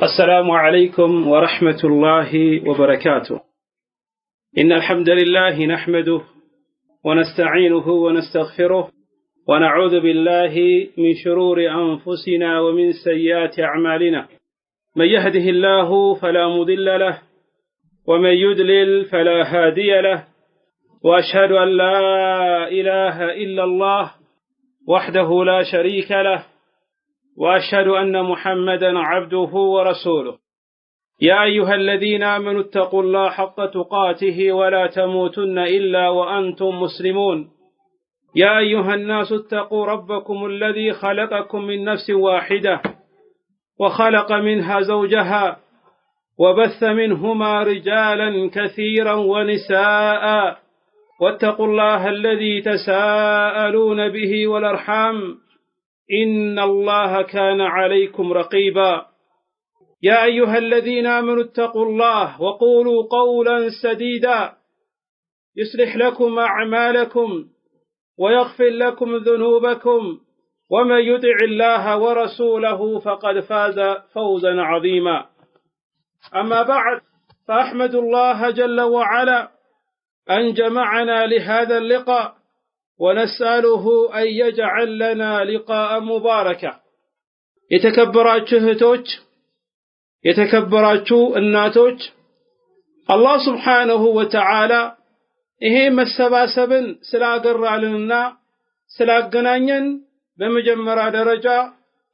السلام عليكم ورحمة الله وبركاته. إن الحمد لله نحمده ونستعينه ونستغفره ونعوذ بالله من شرور أنفسنا ومن سيئات أعمالنا. من يهده الله فلا مضل له ومن يضلل فلا هادي له، وأشهد أن لا إله إلا الله وحده لا شريك له، وأشهد أن محمدًا عبده ورسوله. يا أيها الذين آمنوا اتقوا الله حق تقاته ولا تموتن إلا وأنتم مسلمون. يا أيها الناس اتقوا ربكم الذي خلقكم من نفس واحدة وخلق منها زوجها وبث منهما رجالا كثيرا ونساء، واتقوا الله الذي تساءلون به والأرحام إن الله كان عليكم رقيبا. يا أيها الذين آمنوا اتقوا الله وقولوا قولا سديدا يصلح لكم أعمالكم ويغفر لكم ذنوبكم، ومن يطع الله ورسوله فقد فاز فوزا عظيما. أما بعد، فأحمد الله جل وعلا أن جمعنا لهذا اللقاء، ونسأله أن يجعل لنا لقاء مباركا. يتكبراتشو እህቶች፣ የተከበራችሁ እናቶች፣ አላህ ሱብሓነሁ ወተዓላ ይሄ መሰባሰብን ስላገራልንና ስላገናኘን በመጀመሪያ ደረጃ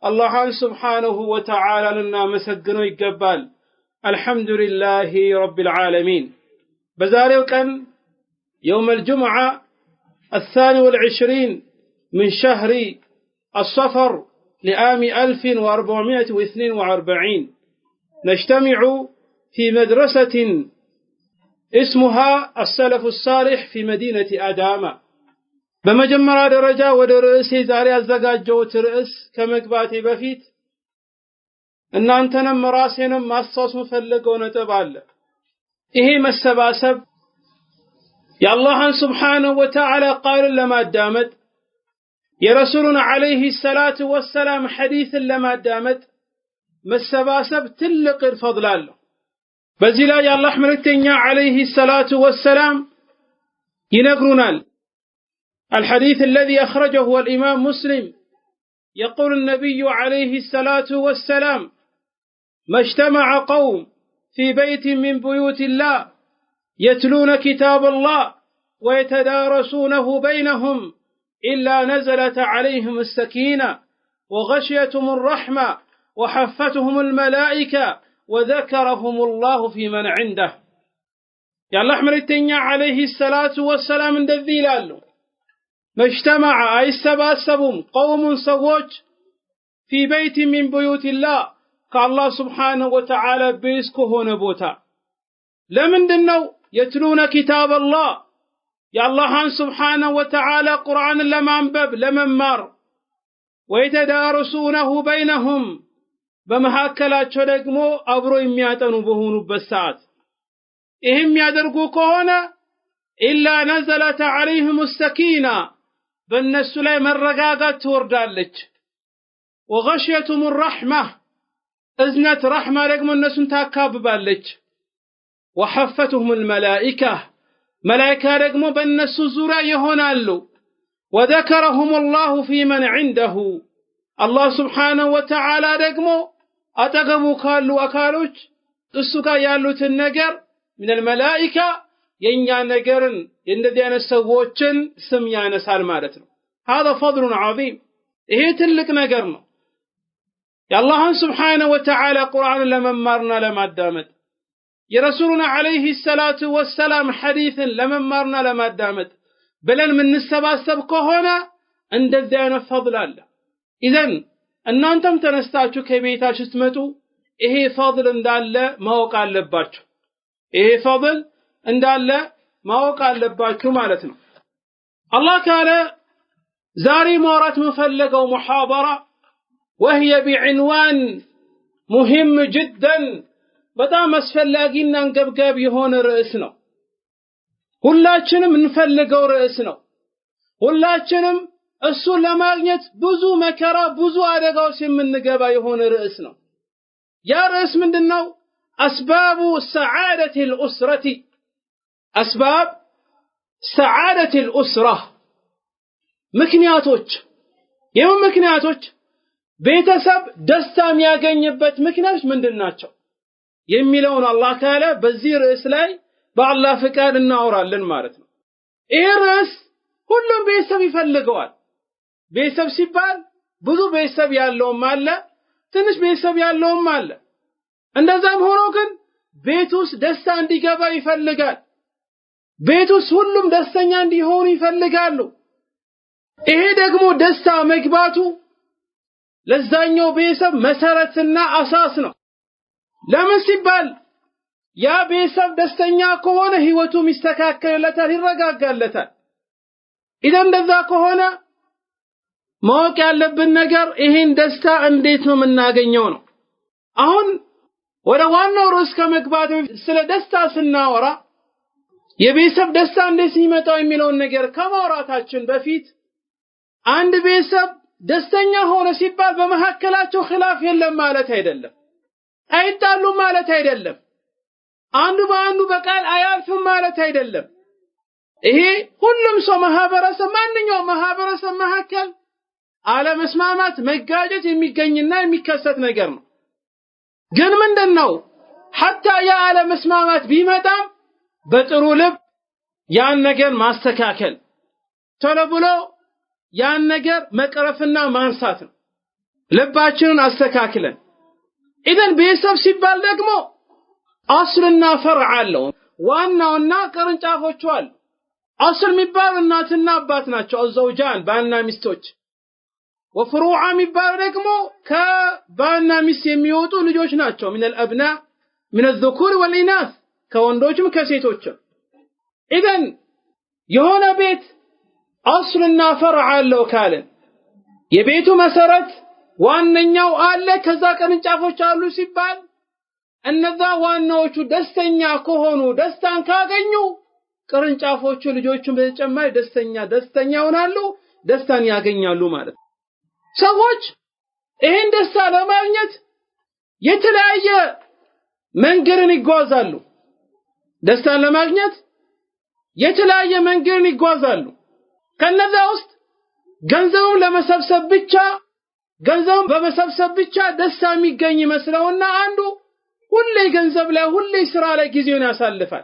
አላህን ሱብሓነሁ ወተዓላ ልናመሰግነው ይገባል። አልሐምዱሊላሂ ረቢል ዓለሚን። በዛሬው ቀን የውመል ጁምዓ الثاني والعشرين من شهر الصفر لعام 1442 نجتمع في مدرسة اسمها السلف الصالح في مدينة أدامة. بمجمرة درجة ودرسي زاري الزقاجوت رئيس كمكباتي بفيت إن أنتنا مراسينا مصاص مفلق ونتبال إيه السباسب يا الله سبحانه وتعالى قال لما دامت، يا رسولنا عليه الصلاة والسلام حديث لما دامت ما السباسب تلق الفضل الله بزلا يا الله حملتنا عليه الصلاة والسلام ينقرنا الحديث الذي أخرجه الإمام مسلم. يقول النبي عليه الصلاة والسلام: ما اجتمع قوم في بيت من بيوت الله يتلون كتاب الله ويتدارسونه بينهم إلا نزلت عليهم السكينة وغشيتهم الرحمة وحفتهم الملائكة وذكرهم الله في من عنده. يا الله أحمد التنيا عليه الصلاة والسلام من الذلال ما اجتمع أي سباسبهم قوم سووج في بيت من بيوت الله كالله سبحانه وتعالى بيسكه نبوتا لمن دنو يتلون كتاب الله يا الله سبحانه وتعالى قرآن لما انبب لمن ويتدارسونه بينهم بمهاكلات شدقمو أبرو يمياتنو بهونو بسات إهم يدرقو كونا إلا نزلت عليهم السكينة بالنسو لي من رقاقات توردالك وغشيتهم الرحمة إذنت رحمة رقم النسو تاكاب بالك وحفتهم الملائكة ملائكة رقموا بالنسو زورا يهونالو وذكرهم الله في من عنده الله سبحانه وتعالى رقموا أتقبوا كالو أكالوش السكا يالوت النقر من الملائكة ينيا نقرن ينديان السووشن سميان سالمارتنا. هذا فضل عظيم إيه تلك نقرنا يا الله سبحانه وتعالى قرآن لما مرنا لما دامت، يا رسولنا عليه الصلاة والسلام حديث لما مرنا لما دامت بلن من السباسب كهنا عند الدين فضل الله. إذن أن أنتم تنستاچو كبيتاچ تمتو إيه فضل اندالله ما وقع لباچو إيه فضل اندالله ما وقع لباچو مالتنا. الله تعالى زاري مورات مفلقة ومحاضرة وهي بعنوان مهم جدا በጣም አስፈላጊና አንገብጋቢ የሆነ ርዕስ ነው። ሁላችንም እንፈልገው ርዕስ ነው። ሁላችንም እሱ ለማግኘት ብዙ መከራ ብዙ አደጋዎች የምንገባ የሆነ ርዕስ ነው። ያ ርዕስ ምንድነው? أسباب سعادة الأسرة أسباب سعادة الأسرة ምክንያቶች የምን ምክንያቶች ቤተሰብ ደስታ የሚያገኝበት ምክንያቶች ምንድናቸው የሚለውን አላህ ተዓላ በዚህ ርዕስ ላይ በአላህ ፍቃድ እናወራለን ማለት ነው። ይህ ርዕስ ሁሉም ቤተሰብ ይፈልገዋል። ቤተሰብ ሲባል ብዙ ቤተሰብ ያለውም አለ፣ ትንሽ ቤተሰብ ያለውም አለ። እንደዛም ሆኖ ግን ቤት ውስጥ ደስታ እንዲገባ ይፈልጋል። ቤት ውስጥ ሁሉም ደስተኛ እንዲሆኑ ይፈልጋሉ። ይሄ ደግሞ ደስታ መግባቱ ለዛኛው ቤተሰብ መሰረትና አሳስ ነው። ለምን ሲባል ያ ቤተሰብ ደስተኛ ከሆነ ህይወቱም ይስተካከለለታል፣ ይረጋጋለታል። ኢደን እንደዛ ከሆነ ማወቅ ያለብን ነገር ይሄን ደስታ እንዴት ነው የምናገኘው ነው። አሁን ወደ ዋናው ርዕስ ከመግባት ስለ ደስታ ስናወራ የቤተሰብ ደስታ እንዴት ይመጣው የሚለውን ነገር ከማውራታችን በፊት አንድ ቤተሰብ ደስተኛ ሆነ ሲባል በመሐከላቸው ኺላፍ የለም ማለት አይደለም፣ አይጣሉም ማለት አይደለም፣ አንዱ በአንዱ በቃል አያልፍም ማለት አይደለም። ይሄ ሁሉም ሰው ማህበረሰብ ማንኛውም ማህበረሰብ መሐከል አለመስማማት መጋጨት የሚገኝና የሚከሰት ነገር ነው። ግን ምንድነው حتى ያ አለመስማማት ቢመጣም በጥሩ ልብ ያን ነገር ማስተካከል ቶሎ ብሎ ያን ነገር መቅረፍና ማንሳት ነው። ልባችንን አስተካክለን ኢደን ቤተሰብ ሲባል ደግሞ አስልና ፈርዕ አለው። ዋናውና ቅርንጫፎቹ አሉ። አስል የሚባል እናትና አባት ናቸው፣ አዘውጃን ባልና ሚስቶች። ወፍሩዓ የሚባል ደግሞ ከባልና ሚስት የሚወጡ ልጆች ናቸው። من الابناء من الذكور والاناث ከወንዶችም ከሴቶችም። ኢደን የሆነ ቤት አስልና ፈርዕ አለው ካለን የቤቱ መሰረት ዋነኛው አለ፣ ከዛ ቅርንጫፎች አሉ ሲባል እነዛ ዋናዎቹ ደስተኛ ከሆኑ ደስታን ካገኙ ቅርንጫፎቹ ልጆቹን በተጨማሪ ደስተኛ ይሆናሉ፣ ደስታን ያገኛሉ ማለት ነው። ሰዎች ይሄን ደስታ ለማግኘት የተለያየ መንገድን ይጓዛሉ። ደስታን ለማግኘት የተለያየ መንገድን ይጓዛሉ። ከነዛ ውስጥ ገንዘቡን በመሰብሰብ ብቻ ደስታ የሚገኝ መስለውና አንዱ ሁሌ ገንዘብ ላይ ሁሌ ስራ ላይ ጊዜውን ያሳልፋል።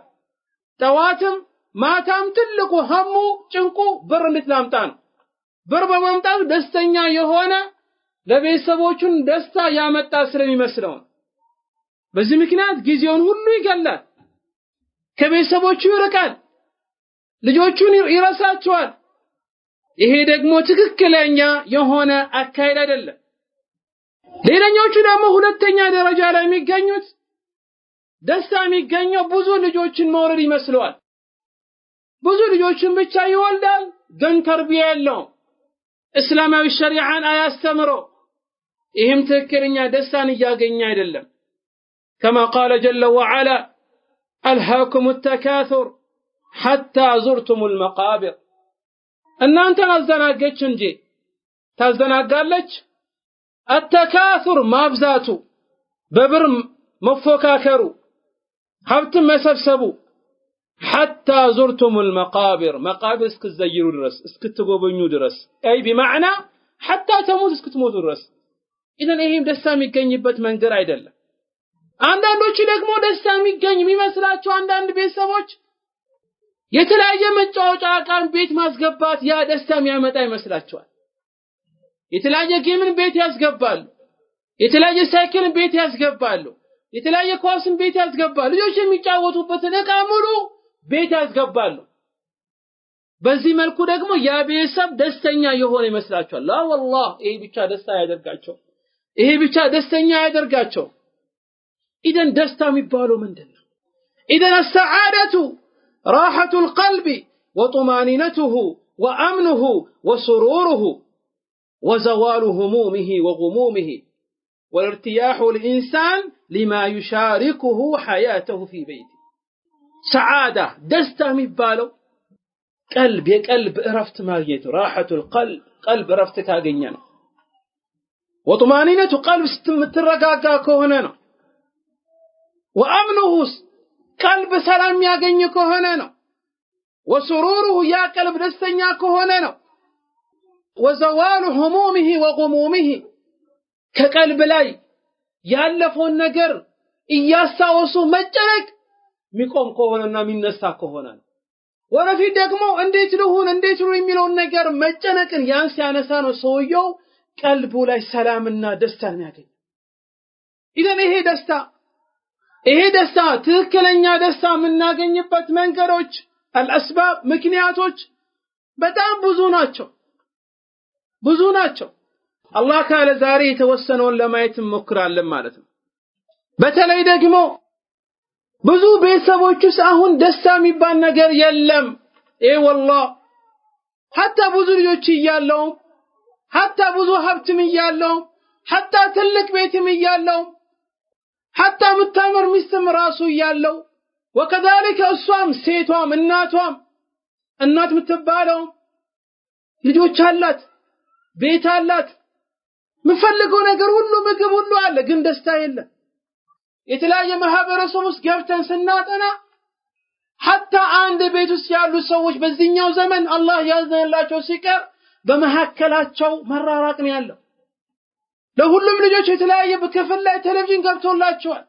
ጠዋትም ማታም ትልቁ ሀሙ ጭንቁ ብር እንድትላምጣ ነው። ብር በማምጣት ደስተኛ የሆነ ለቤተሰቦቹን ደስታ ያመጣ ስለሚመስለው በዚህ ምክንያት ጊዜውን ሁሉ ይገላል፣ ከቤተሰቦቹ ይርቃል፣ ልጆቹን ይረሳቸዋል። ይሄ ደግሞ ትክክለኛ የሆነ አካሄድ አይደለም። ሌላኞቹ ደግሞ ሁለተኛ ደረጃ ላይ የሚገኙት ደስታ የሚገኘው ብዙ ልጆችን መውለድ ይመስለዋል። ብዙ ልጆችን ብቻ ይወልዳል፣ ግን ተርቢያ የለውም፣ እስላማዊ ሸሪዓን አያስተምረው። ይህም ትክክለኛ ደስታን እያገኘ አይደለም። كما قال جل وعلا ألهاكم التكاثر حتى زرتم المقابر እናንተን አዘናገች እንጂ ታዘናጋለች። التكاثر ማብዛቱ፣ በብር መፎካከሩ፣ ሀብት መሰብሰቡ حتى زرتم المقابر مقابر እስክትዘይሩ ድረስ እስክትጎበኙ ድረስ أي بمعنى حتى تموت እስክትሞቱ ድረስ። ኢዘን ይሄም ደስታ የሚገኝበት መንገድ አይደለም። አንዳንዶች ደግሞ ደስታ የሚገኝ የሚመስላቸው አንዳንድ ቤተሰቦች የተለያየ መጫወቻ ዕቃን ቤት ማስገባት ያ ደስታ የሚያመጣ ይመስላቸዋል። የተለያየ ጌምን ቤት ያስገባሉ፣ የተለያየ ሳይክልን ቤት ያስገባሉ፣ የተለያየ ኳስን ቤት ያስገባሉ፣ ልጆች የሚጫወቱበትን ዕቃ ሙሉ ቤት ያስገባሉ። በዚህ መልኩ ደግሞ ያ ቤተሰብ ደስተኛ የሆነ ይመስላቸዋል። ላ والله ይሄ ብቻ ደስታ ያደርጋቸው፣ ይሄ ብቻ ደስተኛ ያደርጋቸው። ኢደን ደስታ የሚባለው ምንድነው? ኢደን السعادة راحة القلب وطمانينته وأمنه وسروره وزوال همومه وغمومه والارتياح الإنسان لما يشاركه حياته في بيته. سعادة دستا مبالو قلب يقلب رفت ماغيت راحة القلب قلب رفت كاغنيا وطمانينة قلب ستمترقاقا كهنا ወአምኑሁስ ቀልብ ሰላም ያገኝ ከሆነ ነው ወሱሩሩሁ ያ ቀልብ ደስተኛ ከሆነ ነው ወዘዋሉ ሁሙሚሂ ወጉሙሚሂ ከቀልብ ላይ ያለፈውን ነገር እያስታወሱ መጨነቅ ሚቆም ከሆነና ሚነሳ ከሆነ ነው ወረፊት ደግሞ እንዴት ልሁን የሚለውን ነገር መጨነቅን ያን ሲያነሳ ነው ሰውየው ቀልቡ ላይ ሰላምና ደስታን ያገኝ ኢደን ይሄ ደስታ ትክክለኛ ደስታ የምናገኝበት መንገዶች الاسباب ምክንያቶች በጣም ብዙ ናቸው አላህ ካለ ዛሬ የተወሰነውን ለማየት እንሞክራለን ማለት ነው በተለይ ደግሞ ብዙ ቤተሰቦችስ አሁን ደስታ የሚባል ነገር የለም والله حتى ብዙ ልጆች እያለው حتى ብዙ ሀብትም እያለው حتى ትልቅ ቤትም እያለው حتى ምታመር ሚስትም ራሱ እያለው وكذلك እሷም ሴቷም እናት ምትባለው ልጆች አላት ቤት አላት ምፈልገው ነገር ሁሉ ምግብ ሁሉ አለ ግን ደስታ የለም የተለያየ ማህበረሰብ ውስጥ ገብተን ስናጠና حتى አንድ ቤት ውስጥ ያሉ ሰዎች በዚህኛው ዘመን አላህ ያዘንላቸው ሲቀር በመሐከላቸው መራራቅ ነው ያለው ለሁሉም ልጆች የተለያየ በክፍል ላይ ቴሌቪዥን ገብቶላቸዋል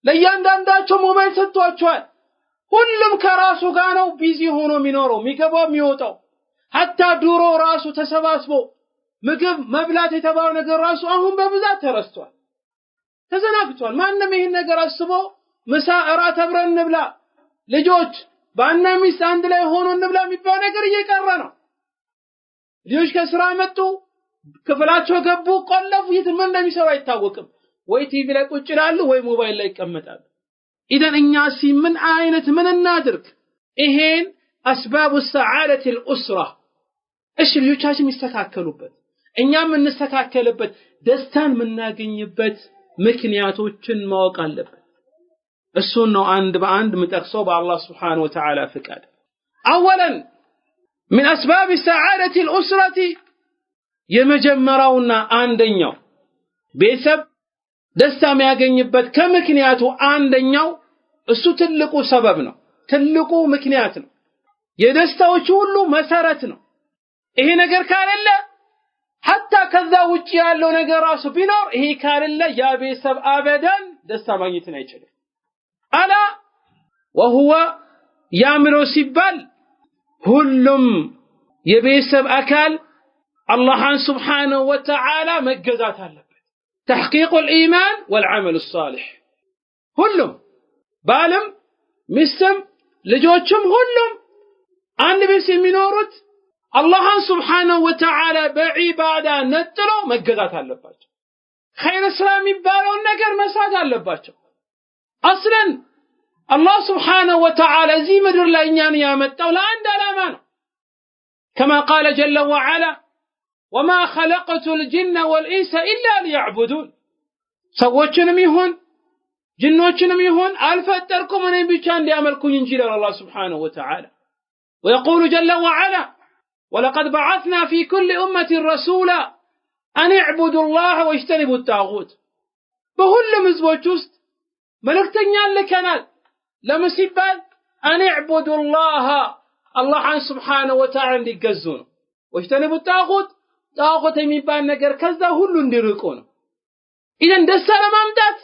ለእያንዳንዳቸው ሞባይል ሰጥቷቸዋል ሁሉም ከራሱ ጋር ነው ቢዚ ሆኖ የሚኖረው የሚገባው የሚወጣው حتى ድሮ ራሱ ተሰባስቦ ምግብ መብላት የተባለው ነገር ራሱ አሁን በብዛት ተረስቷል ተዘናግቷል ማንንም ይሄን ነገር አስቦ ምሳ እራት አብረን እንብላ ልጆች ባና ሚስት አንድ ላይ ሆኖ እንብላ የሚባል ነገር እየቀረ ነው ልጆች ከስራ መጡ ክፍላቸው ገቡ ቆለፉ የትም እንደሚሰሩ አይታወቅም ወይ ቲቪ ላይ ቁጭ ይላሉ ወይ ሞባይል ላይ ይቀመጣሉ ኢደን እኛ ምን አይነት ምን እናድርግ ይሄን اسباب السعاده الاسره እሺ ልጆቻችን ይስተካከሉበት እኛም እንስተካከልበት ደስታን ምናገኝበት ምክንያቶችን ማወቅ አለበት እሱን ነው አንድ በአንድ መጠቅሰው በአላህ Subhanahu Wa Ta'ala ፍቃድ اولا من اسباب السعاده الاسره የመጀመሪያውና አንደኛው ቤተሰብ ደስታ የሚያገኝበት ከምክንያቱ አንደኛው እሱ ትልቁ ሰበብ ነው ትልቁ ምክንያት ነው የደስታዎች ሁሉ መሰረት ነው ይሄ ነገር ካለለ حتى ከዛ ውጪ ያለው ነገር ራሱ ቢኖር ይሄ ካለለ ያ ቤተሰብ አበዳን ደስታ ማግኘት አይችልም አላ وهو ያምነው ሲባል ሁሉም የቤተሰብ አካል አላህን Subhanahu Wa Ta'ala መገዛት አለበት تحقيق الإيمان والعمل الصالح ሁሉም ባለም ሚስትም ልጆችም ሁሉም አንድ ቤት የሚኖሩት አላህን Subhanahu Wa Ta'ala በዒባዳ ነጥሎ መገዛት አለባቸው ኸይር ስራ የሚባለውን ነገር መስራት አለባቸው አስለን አላህ Subhanahu Wa Ta'ala እዚህ ምድር ላይ እኛን ያመጣው ለአንድ ዓላማ ነው كما قال جل وعلا وما خلقت الجن والإنس إلا ليعبدون ሰዎችንም ይሁን ጅኖችንም ይሁን አልፈጠርኩም እኔን ብቻ እንዲያመልኩኝ እንጂ ለአላህ Subhanahu Wa Ta'ala ويقول جل وعلا ولقد بعثنا في كل أمة رسولا أن اعبدوا الله واجتنبوا الطاغوت በሁሉም ህዝቦች ውስጥ መልእክተኛን ልከናል ለምን ሲባል أن اعبدوا الله አላህን Subhanahu Wa Ta'ala እንዲገዙ ነው واجتنبوا الطاغوت ጣዖት የሚባል ነገር ከዛ ሁሉ እንዲርቁ ነው ኢደን ደስታ ለማምጣት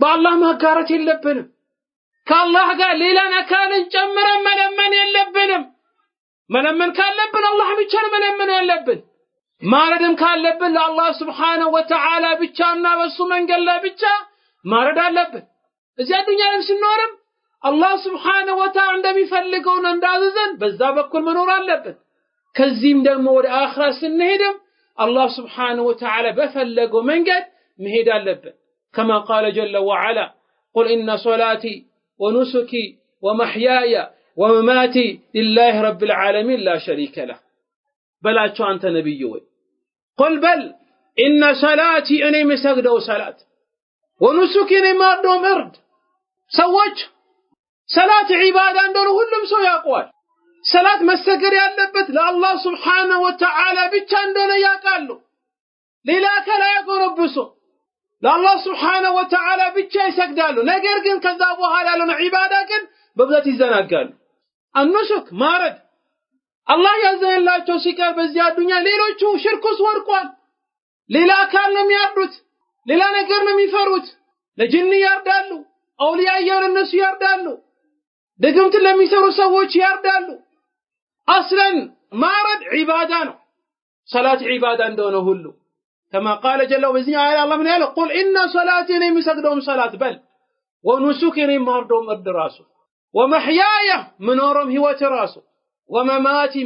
በአላህ ማጋራት የለብንም ከአላህ ጋር ሌላን አካልን ጨምረን መለመን የለብንም መለመን ካለብን አላህ ብቻ መለመን ያለብን ማረድም ካለብን ለአላህ Subhanahu Wa Ta'ala ብቻና በሱ መንገድ ላይ ብቻ ማረድ አለብን እዚያ ዱንያ ላይ ስንኖርም አላህ Subhanahu Wa Ta'ala እንደሚፈልገው እንዳዘዘን በዛ በኩል መኖር አለብን ከዚህም ደግሞ ወደ አኺራ ስንሄድም አላህ Subhanahu Wa Ta'ala በፈለገው መንገድ መሄድ አለብን كما قال جل وعلا قل إن صلاتي ونسكي ومحياي ومماتي لله رب العالمين لا شريك له بلاچو أنت نبي وي قل بل إن صلاتي أني مسجدو صلاة ونسكي أني مردو مرد سوج صلاة عبادة عندنا كلهم سو يقوال صلاة مسجر ያለበት ለአላህ Subhanahu Wa Ta'ala ብቻ እንደሆነ ያውቃሉ ሌላ ከላ ያቆረብሱ ለአላህ Subhanahu Wa Ta'ala ብቻ ይሰግዳሉ ነገር ግን ከዛ በኋላ ያለው ዒባዳ ግን በብዛት ይዘናጋሉ አንሱክ ማረድ አላህ ያዘንላቸው ሲቀር በዚያ ዱንያ ሌሎቹ ሽርኩስ ወርቋል ሌላ አካል ነው የሚያርዱት ሌላ ነገር ነው የሚፈሩት ለጅን ያርዳሉ አውሊያ እነሱ ያርዳሉ ድግምት ለሚሰሩ ሰዎች ያርዳሉ አስለን ማረድ ዒባዳ ነው ሰላት ዒባዳ እንደሆነ ሁሉ كما قال جل وعلا الله من قال قل إن صلاتي يسجدون صلاة بل ونسكي مردهم الدراسة ومحياي منورهم هو تراسه ومماتي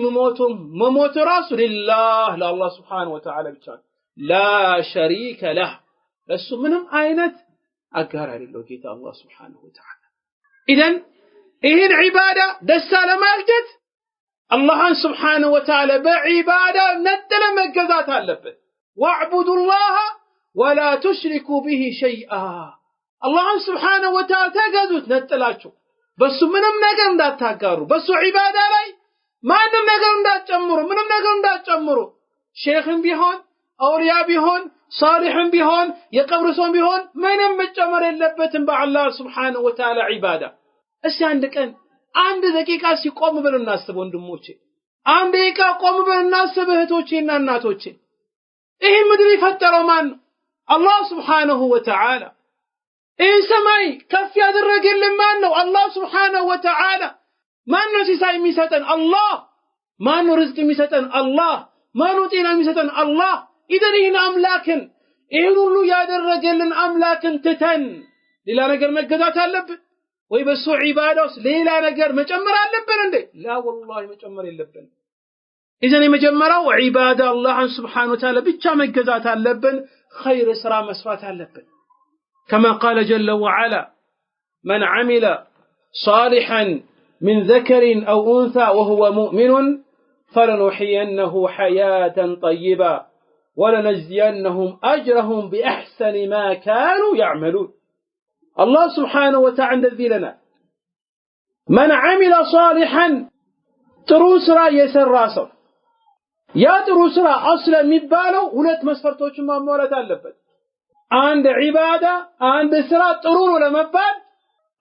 مموت راسه لله الله سبحانه وتعالى بتشان لا شريك له بس منهم عينت أقهر لله جيت الله سبحانه وتعالى إذن إهن عبادة دسالة مالجت الله سبحانه وتعالى بعبادة ندل مجزات هاللبت واعبدوا الله ولا تشركوا به شيئا الله سبحانه وتعالى تجازوت نتلاشو بس منهم نجر ندات تاقارو بس عبادة لي ما عندهم نجر ندات جمرو منهم نجر ندات جمرو شيخ بيهون أولياء بيهون صالح بيهون يقبرسون بيهون منهم مجمر اللبتن بع الله سبحانه وتعالى عبادة أسي عندك أن عند ذكيكا سيقوم بالناس تبون دموشي عندك قوم بالناس بهتوشي ناناتوشي إيه مدري فتروا من الله سبحانه وتعالى إيه سماي كف يد الرجل لمانه الله سبحانه وتعالى ما نسيساي ميساتن الله ما نرزق ميساتن الله ما نطينا ميساتن الله إذا إهنا أملاكن إيه نقولوا يد الرجل أملاكن تتن للا نجر مجدات اللب ويبسوا عبادة للا نجر مجمر اللبن عندي لا والله مجمر اللبن إذن مجمرة وعبادة الله سبحانه وتعالى بيتشا مجزات اللبن خير سرا مسرات اللبن كما قال جل وعلا من عمل صالحا من ذكر أو أنثى وهو مؤمن فلنحيينه حياة طيبة ولنجزينهم أجرهم بأحسن ما كانوا يعملون الله سبحانه وتعالى ذي لنا من عمل صالحا تروسرا يسر راسه يا تروسرا أصلا مبالو ولت مسفرتوش ما مولد اللبت عند عبادة عند سرا ترون لمبال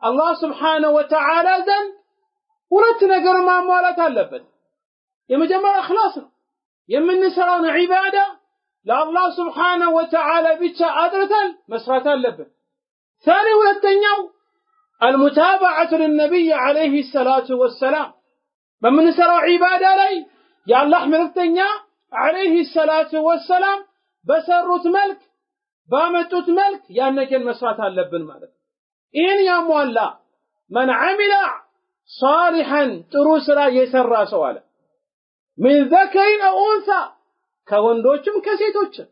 الله سبحانه وتعالى ذن ولت نقر ما مولد اللبت يمجمع أخلاصنا يمن سران عبادة لا الله سبحانه وتعالى بيتشا أدرتل مسرات اللبت ثاني ولتنيو المتابعة للنبي عليه الصلاة والسلام من سرى عبادة لي يا الله ملكتنيا عليه الصلاة والسلام بسرت ملك بامتت ملك يا أنك المسرات اللبن مالك إن يا مولا من عمل صالحا تروسرا يسر سوالا من ذكر أو أنثى كوندوچم كسيتوچ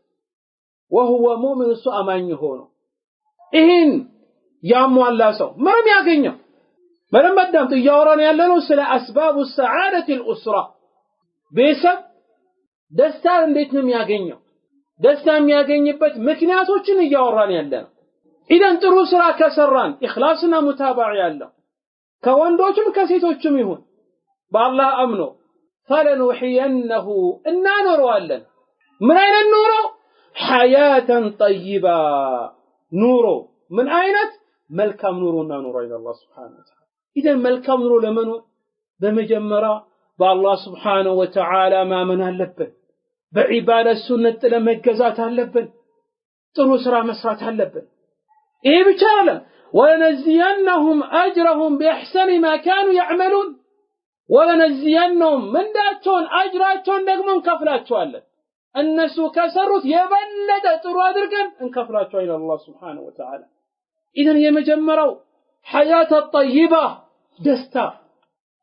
وهو مؤمن سو أمان يهونو إن يا مولا سو مرم ياغنيو مرم بدمت ياوران يالنو سلا أسباب السعادة الأسرة بيسب دستان እንዴት ነው የሚያገኘው ደስታ የሚያገኝበት ምክንያቶችን እያወራን ያለነው ኢደን ጥሩ ስራ ከሰራን ኢኽላስና ሙታባዕ ያለው ከወንዶችም ከሴቶችም ይሁን በአላህ አምኖ فلنحيينه እናኖረዋለን ምን አይነት ኑሮ ሐያተን ጠይባ ኑሮ ምን አይነት መልካም ኑሮ እናኖረው ይላል አላህ Subhanahu Wa Ta'ala ኢደን መልካም ኑሮ ለመኖር በመጀመሪያ بالله سبحانه وتعالى ما من هاللبن بعبادة السنة لمجزات هاللبن طرو سرا مسرات هاللبن إيه بتعلم ولنزينهم أجرهم بأحسن ما كانوا يعملون ولنزينهم من داتون أجراتون نقمن كفلاتون الناس كسرت يبلد طرو أدركن انكفلاتون إلى الله سبحانه وتعالى إذن يمجمروا حياة الطيبة دستا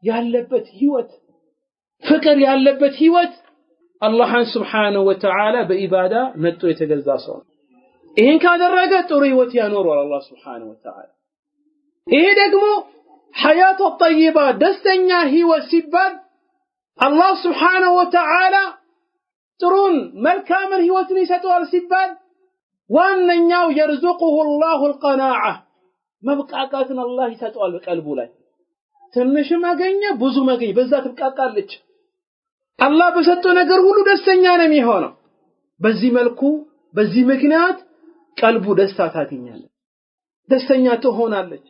يهلبت هيوت فكر ያለበት ህይወት አላህን Subhanahu Wa Ta'ala በኢባዳ መጥቶ የተገዛ ሰው ይሄን ካደረገ ጥሩ ህይወት ያኖራል አላህ Subhanahu Wa Ta'ala ይሄ ደግሞ ሐያቱ ጠይባ ደስተኛ ህይወት ሲባል አላህ Subhanahu Wa Ta'ala ጥሩን መልካም ህይወትን ይሰጠዋል ሲባል ዋነኛው يرزقه الله القناعة መብቃቃትን አላህ ይሰጠዋል በቀልቡ ላይ ትንሽ ማገኘ ብዙ ማገኘ በዛ ትብቃቃለች الله በሰጠው ነገር ሁሉ ደስተኛ ነው የሚሆነው በዚህ መልኩ በዚህ ምክንያት ቀልቡ ደስታ ታገኛለች ደስተኛ ትሆናለች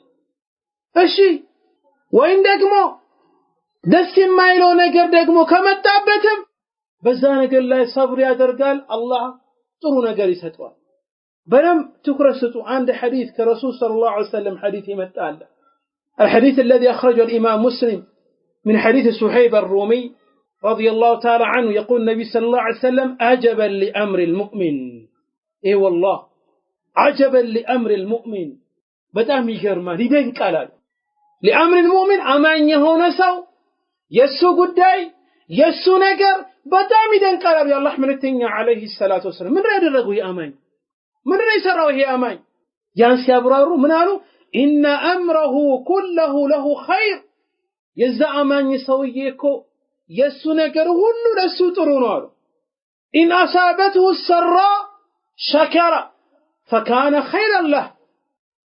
እሺ ወይን ደግሞ ደስ የማይለው ነገር ደግሞ ከመጣበትም በዛ ነገር ላይ ሰብር ያደርጋል አላህ ጥሩ ነገር ይሰጠዋል በደም ትኩረስቱ አንድ ሐዲስ ከረሱል ሰለላሁ ዐለይሂ ወሰለም ሐዲስ ይመጣል الحديث الذي أخرجه الإمام مسلم من حديث سحيب الرومي رضي الله تعالى عنه يقول النبي صلى الله عليه وسلم عجبا لأمر المؤمن إيه والله عجبا لأمر المؤمن በጣም ይገርማል ይደንቃል لأمر المؤمن አማኝ የሆነ ሰው የሱ ጉዳይ የሱ ነገር በጣም ይደንቃል የአላህ መልእክተኛ አለይሂ ሰላቱ ወሰለም ምን ያደረገው የአማኝ ምን ይሰራው ይሄ አማኝ ያን ሲያብራሩ ምን አሉ إن أمره كله له خير የዛ አማኝ ሰውዬ እኮ የሱ ነገር ሁሉ ለሱ ጥሩ ነው አሉ إن أصابته السراء شكر فكان خيرا له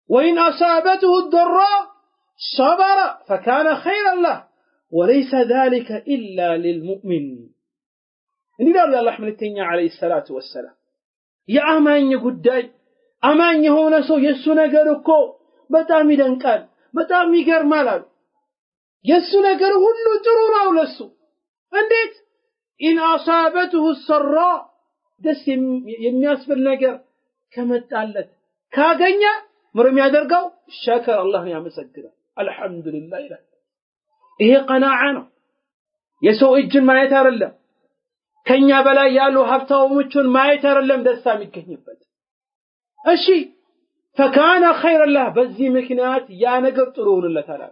وإن أصابته الضراء صبر فكان خيرا له وليس ذلك إلا للمؤمن إن الله الله ملتني عليه الصلاة والسلام يا أمان يقداي أمان يهون سو يسو نقركو በጣም ይደንቃል በጣም ይገርማል የሱ ነገር ሁሉ ጥሩ ነው ለሱ እንዴት إن أصابته السراء ደስ የሚያስብል ነገር ከመጣለት ካገኘ ምንም ያደርጋው ሸከር አላህን ያመሰግናል አልহামዱሊላህ ይላል ይሄ ቀናዓ ነው የሰው እጅን ማየት አይደለም ከኛ በላይ ያሉ ሀብታሞችን ማየት አይደለም ደስታ የሚገኝበት እሺ فكان خير الله بزي مكنات يا نجر طرون الله تعالى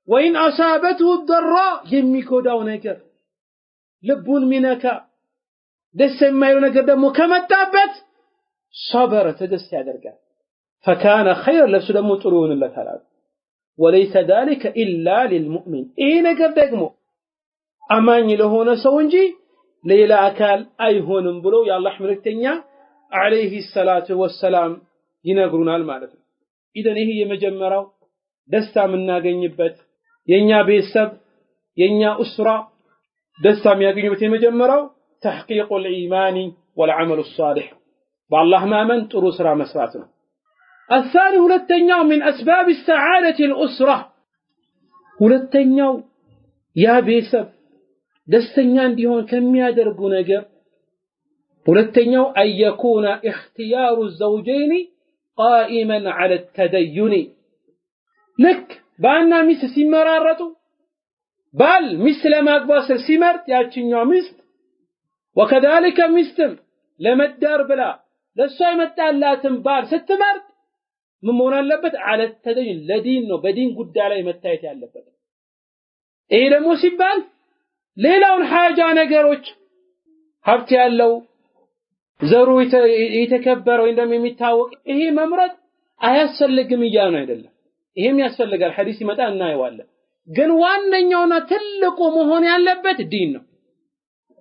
وإن أصابته الضراء يميكوداو نجر لبون منكا دس يمايلو نجر دمو كمتابت صبر تدس يادرقا فكان خير لسو دمو طرون الله تعالى وليس ذلك إلا للمؤمن إيه نجر دقمو أماني لهونا سونجي ليلا أكال أي هون بلو يا الله حمرتنيا عليه الصلاة والسلام ይነግሩናል ማለት ነው ኢደን ይሄ የመጀመሪያው ደስታ የምናገኝበት የኛ ቤተሰብ የኛ ኡስራ ደስታ የሚያገኙበት የመጀመሪያው تحقيق الإيمان والعمل الصالح بالله ማመን ጥሩ ስራ መስራት ነው الثاني ሁለተኛው من أسباب السعادة الأسرة ሁለተኛው ያ ቤተሰብ ደስተኛ እንዲሆን ከሚያደርጉ ነገር ሁለተኛው أن يكون اختيار الزوجين قائما على التدين لك بانا ميست سيمرارتو بال مثل ما اقباصر سيمرت ياتشنيو ميست وكذلك ميستم لما الدار بلا لسوي متالاتن بال ستمرت ممون اللبت على التدين لدين نو بدين قد علي متايت يالبت ايه دمو سيبال ليلاون حاجة نقروش هبتي اللو ዘሩ የተከበረ ወይ እንደም የሚታወቅ ይሄ መምረጥ አያስፈልግም ይያኑ አይደለም ይሄም ያስፈልጋል ሐዲስ ይመጣ እናየዋለን ግን ዋነኛውና ትልቁ መሆን ያለበት ዲን ነው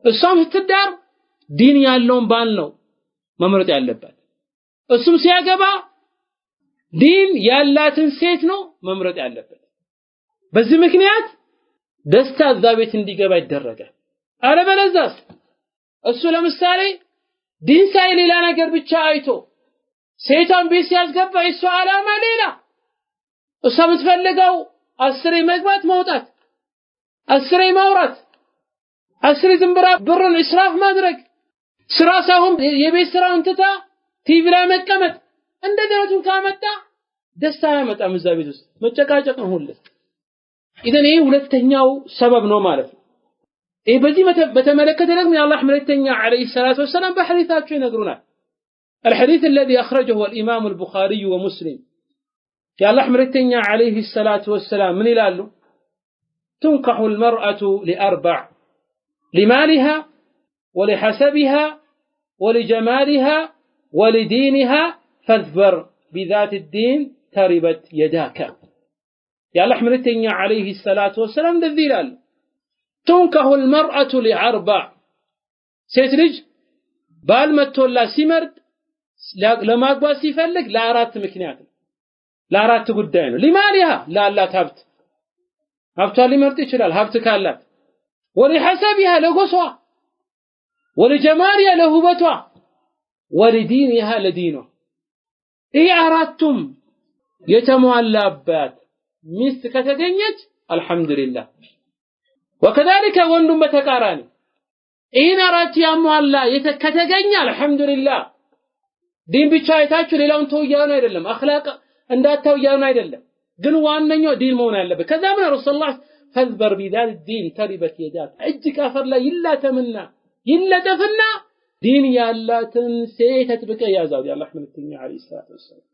እሷም ስትዳር ዲን ያለውን ባል ነው መምረጥ ያለበት እሱም ሲያገባ ዲን ያላትን ሴት ነው መምረጥ ያለበት በዚህ ምክንያት ደስታ እዛ ቤት እንዲገባ ይደረጋል አለበለዚያስ እሱ ለምሳሌ ዲን ሳይ ሌላ ነገር ብቻ አይቶ ሴታን ቤት ሲያስገባ እሱ አላማ ሌላ እሷ የምትፈልገው አስሬ መግባት መውጣት አስሬ ማውራት አስሬ ዝምብራ ብርን እስራፍ ማድረግ ስራ ሳይሆን የቤት ስራውን ትታ ቲቪ ላይ መቀመጥ እንደደረቱን ካመጣ ደስታ ያመጣም እዛ ቤት ውስጥ መጨቃጨቅ ነው ሁሉ ኢደን ይሄ ሁለተኛው ሰበብ ነው ማለት ነው إيه بزي بتملكت لكم يا الله حملتني عليه الصلاة والسلام بحديثات شو ينقرونه الحديث الذي أخرجه الإمام البخاري ومسلم يا الله حملتني عليه الصلاة والسلام من يلاله تنكح المرأة لأربع لمالها ولحسبها ولجمالها ولدينها فاذبر بذات الدين تربت يداك يا الله حملتني عليه الصلاة والسلام الذي لاله تنكح المرأة لأربع ሴትልጅ ባል መጥቶላ ሲመርጥ ለማግባት ሲፈልግ ለአራት ምክንያት ነው ለአራት ጉዳይ ነው لمالها ላላት ሀብቷ ሊመርጥ ይችላል ሀብት ካላት ولحسبها ለጎሷ ولجمالها ለውበቷ ولدينها ለዲኗ ይሄ አራቱም የተሟላባት ሚስት ከተገኘች አልহামዱሊላህ ወከذلك ወንዱም በተቃራኒ ይሄን አራት ያሟላ ከተገኘ አልহামዱሊላህ ዲን ብቻ አይታችሁ ሌላውን ተውያኑ አይደለም አኽላቅ እንዳታውያኑ አይደለም ግን ዋነኛው ዲን መሆን ያለበት ከዛ ምን ረሱላህ فذبر بذات الدين تربت يداك اجك افر لا يلاتمنا يلتفنا دين ያላትን ሴት ተጥብቀ ያዛው ያላህ መልእክተኛ አለይሂ ሰላቱ ወሰለም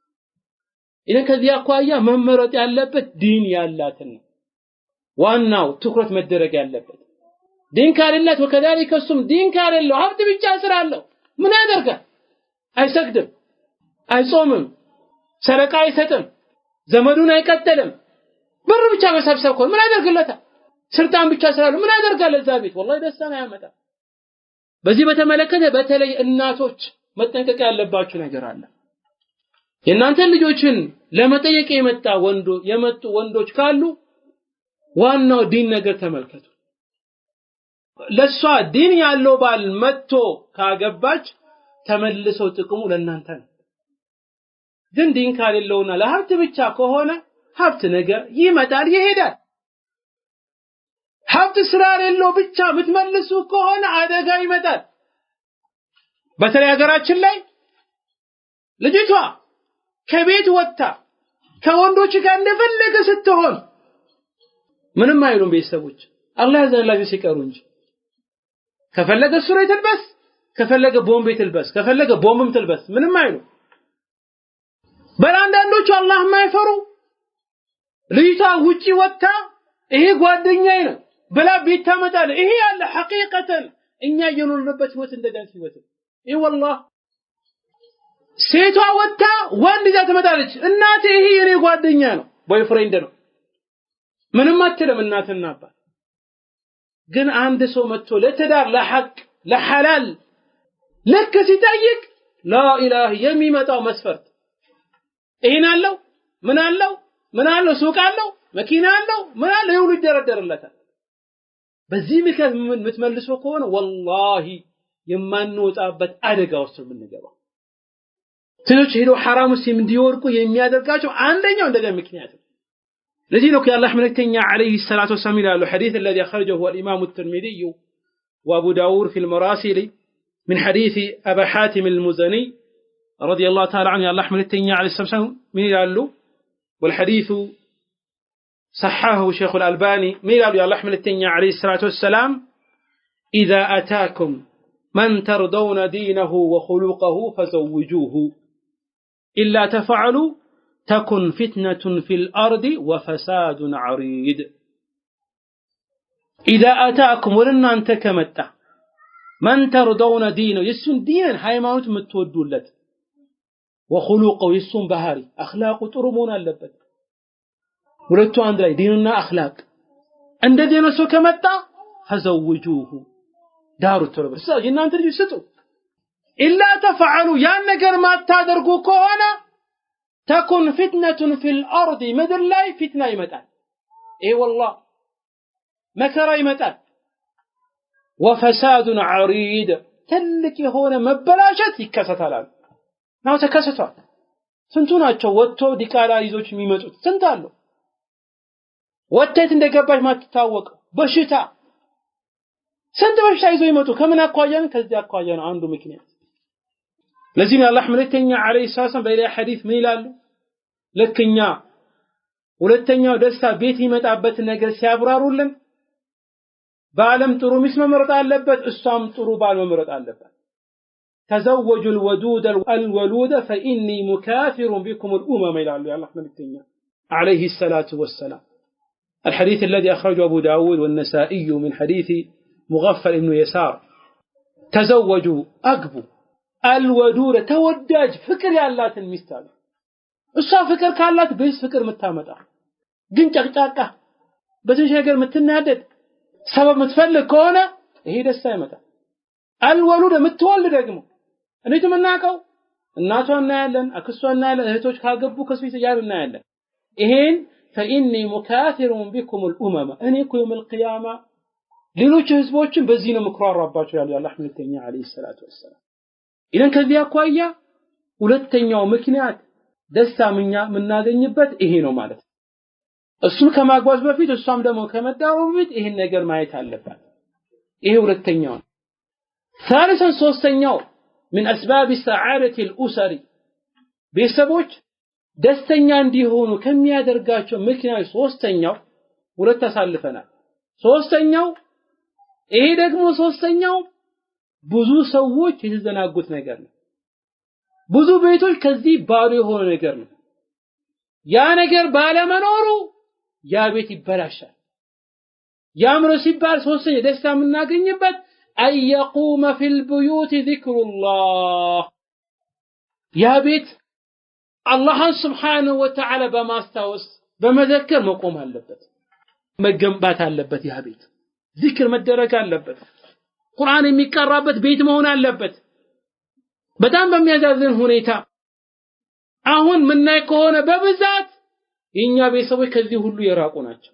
ኢነ ከዚያ አኳያ መመረጥ ያለበት ዲን ያላትን ዋናው ትኩረት መደረግ ያለበት ዲን ካለለት ወከذلك እሱም ዲን ካለለው ሀብት ብቻ ስራለው ምን ያደርጋል አይሰግድም አይጾምም ሰረቃ አይሰጥም ዘመዱን አይቀጠልም ብር ብቻ መሰብሰብ እኮ ምን ያደርግለታል ስልጣን ብቻ ስላለው ምን ያደርጋል ለዛ ቤት والله ደስታን ያመጣል በዚህ በተመለከተ በተለይ እናቶች መጠንቀቅ ያለባችሁ ነገር አለ የእናንተ ልጆችን ለመጠየቅ የመጡ ወንዶች ካሉ ዋናው ዲን ነገር ተመልከቱ ለሷ ዲን ያለው ባል መጥቶ ካገባች ተመልሰው ጥቅሙ ለእናንተ ነው ግን ዲን ካለለውና ለሀብት ብቻ ከሆነ ሀብት ነገር ይመጣል ይሄዳል ሀብት ስራ ያለው ብቻ ምትመልሱ ከሆነ አደጋ ይመጣል በተለይ ሀገራችን ላይ ልጅቷ ከቤት ወጣ ከወንዶች ጋር እንደፈለገ ስትሆን ምንም አይሉም ቤተሰቦች አላህ ያዘንላችሁ ሲቀሩ እንጂ ከፈለገ ሱሪ ትልበስ ከፈለገ ቦምብ ትልበስ ከፈለገ ቦምብም ትልበስ ምንም አይሉ በአንዳንዶቹ አላህ ማይፈሩ ልጅቷ ውጪ ወጣ ይሄ ጓደኛዬ ነው ብላ ቤት ታመጣለ ይሄ ያለ ሐቂቀተን እኛ የኖርንበት ህይወት እንደገና ህይወት ይሄ والله ሴቷ ወጣ ወንድ ይዛ ትመጣለች እናቴ ይሄ የኔ ጓደኛ ነው ቦይፍሬንድ ነው ምንም አትልም እናትና አባት ግን አንድ ሰው መጥቶ ለተዳር ለሐቅ ለሐላል ለክ ሲጠይቅ ላ ኢላህ የሚመጣው መስፈርት ይሄን አለው ምን አለው ሱቅ አለው መኪና አለው ምን አለው ይሁን ይደረደርለታል በዚህ ምክንያት ምትመልሶ ከሆነ والله የማንወጣበት አደጋ ውስጥ ምንገባ ትንሽ ሄዶ ሐራም ውስጥ እንዲወርቁ የሚያደርጋቸው አንደኛው እንደገና ምክንያት ለዚህ ነው የአላህ መልእክተኛ عليه الصلاه والسلام ይላሉ حديث الذي اخرجه الامام الترمذي وابو داود في المراسل من حديث ابي حاتم المزني رضي الله تعالى عنه الله መልእክተኛ عليه الصلاه والسلام من ይላሉ والحديث صححه شيخ الألباني ميلاد يا الله ملتنيا عليه الصلاة والسلام إذا أتاكم من ترضون دينه وخلقه فزوجوه إلا تفعلوا تكن فتنة في الأرض وفساد عريض إذا أتاكم ولن أنت كمتا من ترضون دينه يسون دينا حيمانوت متودولت وخلقه يسون بهاري أخلاق ترمون اللبت ሁለቱ አንድ ላይ ዲንና አኽላቅ እንደዚህ ነው ሰው ከመጣ ፈዘውጁሁ ዳሩ ተረበሳ እናንተ ልጅ ስጡ ኢላ ተፈعሉ ያን ነገር ማታደርጉ ከሆነ ተኩን ፊትነቱን ፊል አርድ ምድር ላይ ፊትና ይመጣል ይሄ والله መከራ ይመጣል ወፈሳዱን عريض ትልቅ የሆነ መበላሸት ይከሰታል ነው ተከሰቷል ስንቱ ናቸው ወጥቶ ዲቃላ ይዞች የሚመጡት ስንት አለው ወጥተት እንደገባች ማትታወቅ በሽታ ስንት በሽታ ይዞ ይመጡ ከምን አቋያን ከዚህ አቋያን አንዱ ምክንያት ለዚህ ነው አላህ መልእክተኛ عليه السلام በሌላ ሐዲስ ምን ይላሉ ለክኛ ሁለተኛው ደስታ ቤት ይመጣበት ነገር ሲያብራሩልን በአለም ጥሩ ሚስት መምረጥ አለበት እሷም ጥሩ ባል መምረጥ አለበት تزوجوا الودود الولود فإني مكافر بكم الأمم ይላሉ የአላህ መልእክተኛ عليه الصلاة والسلام الحديث الذي أخرجه أبو داود والنسائي من حديث مغفل بن يسار تزوجوا أقبوا الودود توداج فكر يالات المستال الصا فكر كالات بيس فكر متامتا ግን ጨቅጫቃ በትንሽ ነገር ምትናደድ ሰበብ ምትፈልግ ከሆነ ይሄ ደስታ ይመጣል አልወሉድ ምትወልድ ደግሞ እንዴት ምናቀው እናቷና ያለን አክሷና ያለን እህቶች ካገቡ ከስፊት ያርና ያለን ይሄን فإني مكاثر بكم الأمم أنيكم يوم القيامة ሌሎች ህዝቦችን በዚህ ነው መክራራባቸው ያለው አላህ መልእክተኛ عليه الصلاه والسلام ኢለን ከዚህ አኳያ ሁለተኛው ምክንያት ደስታምኛ ምናገኝበት ይሄ ነው ማለት እሱን ከማግባዝ በፊት እሷም ደግሞ ከመዳው በፊት ይሄን ነገር ማየት አለባት ይሄ ሁለተኛው ثالثا ሶስተኛው من اسباب سعاده الاسر ቤተሰቦች ደስተኛ እንዲሆኑ ከሚያደርጋቸው ምክንያት ሶስተኛው ሁለት ተሳልፈናል ሶስተኛው ይሄ ደግሞ ሶስተኛው ብዙ ሰዎች የተዘናጉት ነገር ነው ብዙ ቤቶች ከዚህ ባዶ የሆነ ነገር ነው ያ ነገር ባለመኖሩ ያ ቤት ይበላሻል ያምሮ ሲባል ሶስተኛ ደስታ የምናገኝበት አይقوم في البيوت ذكر الله ያ ቤት አላህ Subhanahu Wa Ta'ala በማስታወስ በመዘከር መቆም አለበት መገንባት አለበት ያ ቤት ዚክር መደረግ አለበት ቁርአን የሚቀራበት ቤት መሆን አለበት በጣም በሚያዛዝን ሁኔታ አሁን ምናይ ከሆነ በብዛት የኛ ቤተሰቦች ከዚህ ሁሉ የራቁ ናቸው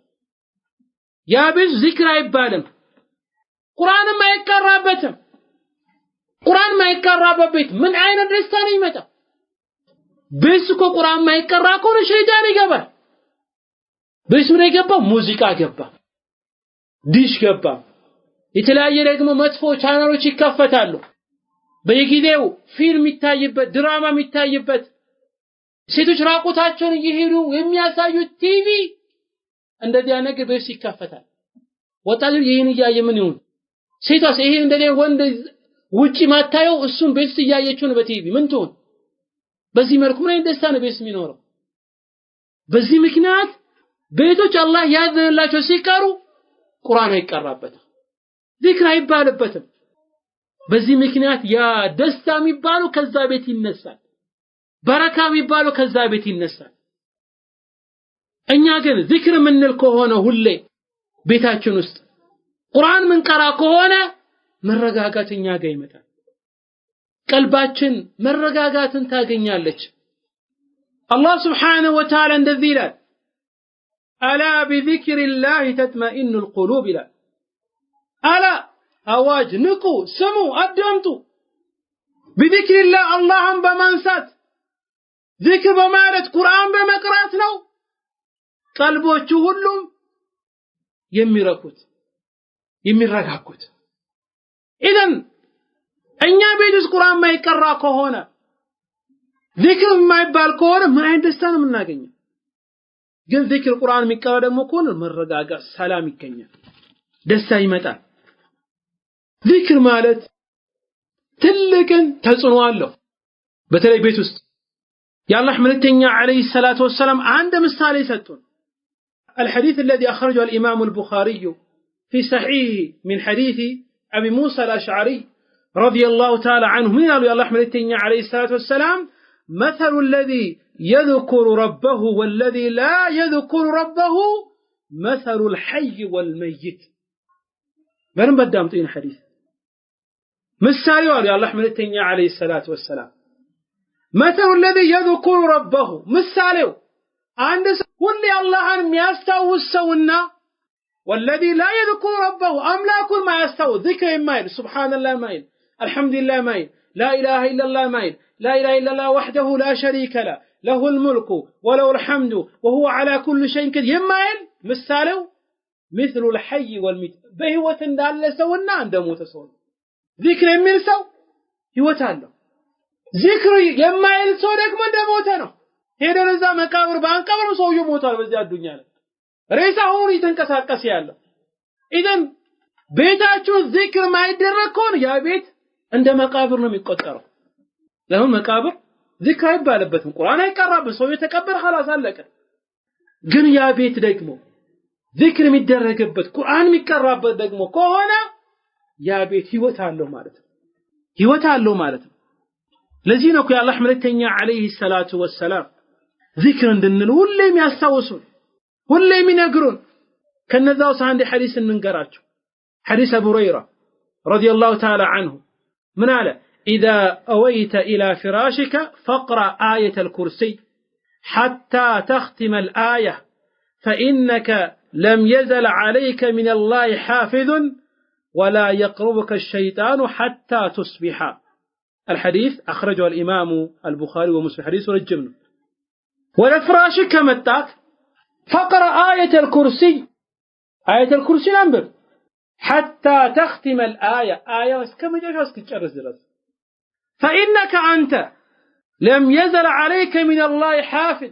ያ ቤት ዚክር አይባልም ቁርአንም አይቀራበትም ቁርአን ማይቀራበት ቤት ምን አይነት ደስታ ነው ይመጣው በስኮ ቁርአን ማይቀራ ከሆነ ሸይጣን ይገባል በስሙ ላይ ገባ ሙዚቃ ገባ ዲሽ ገባ የተለያየ ደግሞ መጥፎ ቻናሎች ይከፈታሉ በየጊዜው ፊልም ይታይበት ድራማ ይታይበት ሴቶች ራቁታቸውን እየሄዱ የሚያሳዩት ቲቪ እንደዚያ ነገር በስ ይከፈታል ወጣቱ ይሄን ያየ ምን ይሁን ሴቷስ ይሄ እንደዚህ ወንድ ውጪ ማታየው እሱን በስ ያየችው ነው በቲቪ ምን ትሆን በዚህ መልኩ ምን ደስታ ነው በስ የሚኖረው በዚህ ምክንያት ቤቶች አላህ ያዘንላቸው ሲቀሩ ቁርአን አይቀራበትም ዚክር አይባልበትም በዚህ ምክንያት ያ ደስታ የሚባለው ከዛ ቤት ይነሳል በረካ የሚባለው ከዛ ቤት ይነሳል እኛ ግን ዚክር ምንል ከሆነ ሁሌ ቤታችን ውስጥ ቁርአን ምንቀራ ከሆነ መረጋጋትኛ ጋር ይመጣል ቀልባችን መረጋጋትን ታገኛለች አላህ Subhanahu Wa Ta'ala እንደዚህ ይላል ألا بذكر الله تطمئن القلوب إلى ألا أواج نقو سمو أدمتو بذكر الله اللهم بمنسات ذكر بمالت قرآن بمقرات نو قلبو چهلم يميركوت إذن እኛ ቤትስ ቁርአን ማይቀራ ከሆነ ذكر ማይባል ከሆነ ምን አይነት ደስታ ነው የምናገኘው ግን ذكر ቁርአን የሚቀራ ደግሞ ከሆነ መረጋጋት ሰላም ይገኛል ደስታ ይመጣል ذكر ማለት ትልቅን ተጽዕኖ አለው በተለይ ቤት ውስጥ የአላህ መልእክተኛ አለይሂ ሰላቱ ወሰለም አንድ ምሳሌ ሰጡን الحديث الذي أخرجه الإمام البخاري في صحيحه من حديث أبي موسى الأشعري رضي الله تعالى عنه من قال يا الله ملتني عليه الصلاة والسلام مثل الذي يذكر ربه والذي لا يذكر ربه مثل الحي والميت برم بدامتين حديث مثال يا الله ملتني عليه الصلاة والسلام مثل الذي يذكر ربه مثاله عند كل الله أن يستوسونا والذي لا يذكر ربه أملاك ما يستوى ذكر مايل سبحان الله مايل الحمد لله مايل لا إله إلا الله مايل لا إله إلا الله وحده لا شريك له له الملك وله الحمد وهو على كل شيء قدير مايل مثاله مثل الحي والميت بهوة دال سونا عند موت سو ذكر من سو هوتالو ذكر يمايل سو ደግሞ እንደሞተ ነው ሄደን እዛ መቃብር ባንቀብር ሰውየው ሞቷል በዚህ አዱኛ ላይ ሬሳውን ይተንቀሳቀስ ያለው ኢደን ቤታችሁ ዚክር ማይደረግ ከሆነ ያ ቤት እንደ መቃብር ነው የሚቆጠረው ለምን መቃብር ዚክር አይባልበትም ቁርአን አይቀራበት ሰው የተቀበረ خلاص አለቀ ግን ያ ቤት ደግሞ ዚክር የሚደረግበት ቁርአን የሚቀራበት ደግሞ ከሆነ ያ ቤት ህይወት አለው ማለት ነው ለዚህ ነው የአላህ መልእክተኛ አለይሂ ሰላቱ ወሰለም ዚክር እንድንል ሁሌም ያስታውሱን ሁሌም ይነግሩን ከነዛው አንድ ሐዲስ እንንገራቸው حديث أبو هريرة رضي الله تعالى عنه من على إذا أويت إلى فراشك فاقرأ آية الكرسي حتى تختم الآية فإنك لم يزل عليك من الله حافظ ولا يقربك الشيطان حتى تصبح الحديث أخرجه الإمام البخاري ومسلم حديث الجبن ወደ ፍራሽህ ከመጣህ فقرأ آية الكرسي آية الكرسي ننبر حتى تختم الآية آية كما جاء اسكتشرز درس فإنك أنت لم يزل عليك من الله حافظ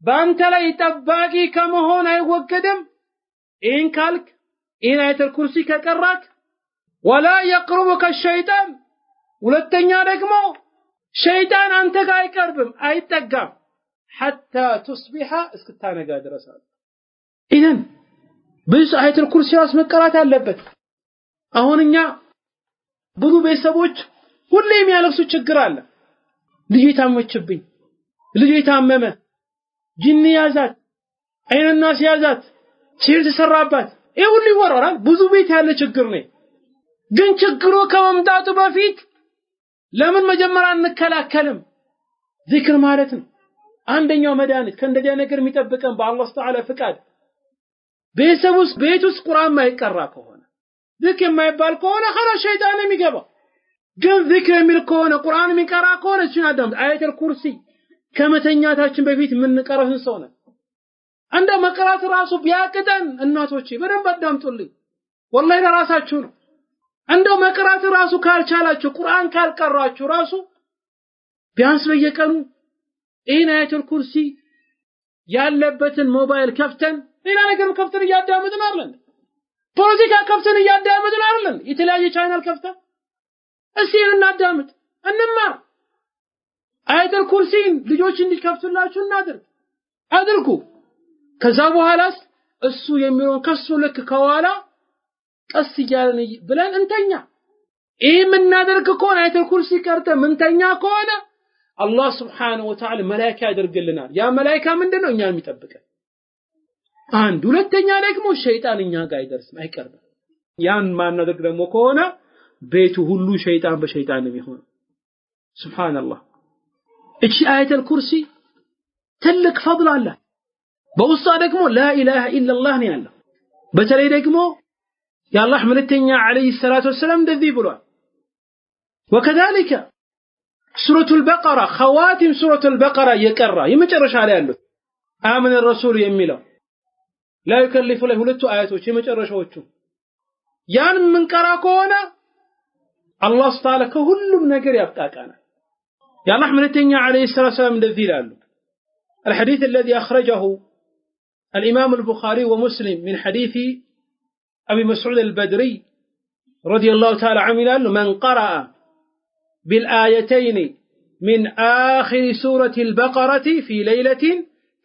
بأنت لا يتباقي كما هنا يوقدم إن كالك إن آية الكرسي كقراك ولا يقربك الشيطان ولتنيا رقمو شيطان أنت قاي كربم أي تقام حتى تصبح اسكتانا قادر أسال إذن بس آية الكرسي راس مقرات አለበት አሁንኛ ብዙ ቤተሰቦች ሁሌ የሚያለቅሱት ችግር አለ ልጅ ታመመችብኝ ልጅ ታመመ ጂኒ ያዛት አይንና ሲያዛት ሲር ተሰራባት ይሄ ሁሉ ይወራራል ብዙ ቤት ያለ ችግር ነው ግን ችግሩ ከመምጣቱ በፊት ለምን መጀመሪያ እንከላከልም ዚክር ማለት ነው አንደኛው መድኃኒት ከእንደዚያ ነገር የሚጠብቀን በአላህ ተዓላ ፍቃድ ቤተሰቡስ ቤቱስ ቁርአን ማይቀራ ከሆነ ዚክር የማይባል ከሆነ ኸላስ ሸይጣን የሚገባ ግን ዚክር የሚል ከሆነ ቁርአን የሚቀራ ከሆነ እሱን አዳምጥ አያተል ኩርሲ ከመተኛታችን በፊት የምንቀራውን ሰው ነው አንደ መቅራት ራሱ ቢያቅተን እናቶቼ በደንብ አዳምጡልኝ ወላሂ ለራሳችሁ ነው እንደው መቅራት ራሱ ካልቻላችሁ ቁርአን ካልቀራችሁ ራሱ ቢያንስ በየቀኑ ይሄን አያተል ኩርሲ ያለበትን ሞባይል ከፍተን ሌላ ነገር ከፍተን እያዳመጥን አይደል ፖለቲካ ከፍተን እያዳመጥን አይደል የተለያየ ቻናል ከፍተን እስኪ እናዳምጥ እንማር አያተል ኩርሲን ልጆች እንዲከፍቱላችሁ አድርጉ ከዛ በኋላስ እሱ የሚሆን ከሱ ልክ ከኋላ ቀስ እያልን ብለን እንተኛ ይሄ የምናደርግ ከሆነ አያተል ኩርሲ ቀርተ ምንተኛ ከሆነ አላህ Subhanahu Wa Ta'ala መላእክት ያደርግልናል ያ መላእክት ምንድነው እኛን የሚጠብቀን አንድ ሁለተኛ ደግሞ ሸይጣን እኛ ጋር አይደርስም አይቀርም ያን ማናደርግ ደግሞ ከሆነ ቤቱ ሁሉ ሸይጣን በሸይጣን ነው የሚሆነው Subhanallah እቺ አያተል ኩርሲ ትልቅ ፈضል አለ በውስጧ ደግሞ لا إله إلا الله ነው ያለው በተለይ ደግሞ የአላህ መልእክተኛ አለይሂ ሰላቱ ወሰለም እንደዚህ ብሏል وكذلك سورة البقرة خواتم سورة البقرة يقرأ يمጨረሻ ላይ ያለው آمن الرسول የሚለው لا يكلف له ሁለቱ አያቶች የመጨረሻዎቹ ያን ምን ቀራ ከሆነ አላህ Ta'ala ከሁሉም ነገር ያብቃቃናል የአላህ መልእክተኛ አለይሂ ሰላቱ ወሰለም እንደዚህ ይላሉ الحديث الذي أخرجه الإمام البخاري ومسلم من حديث أبي مسعود البدري رضي الله تعالى عنه من قرأ بالآيتين من آخر سورة البقرة في ليلة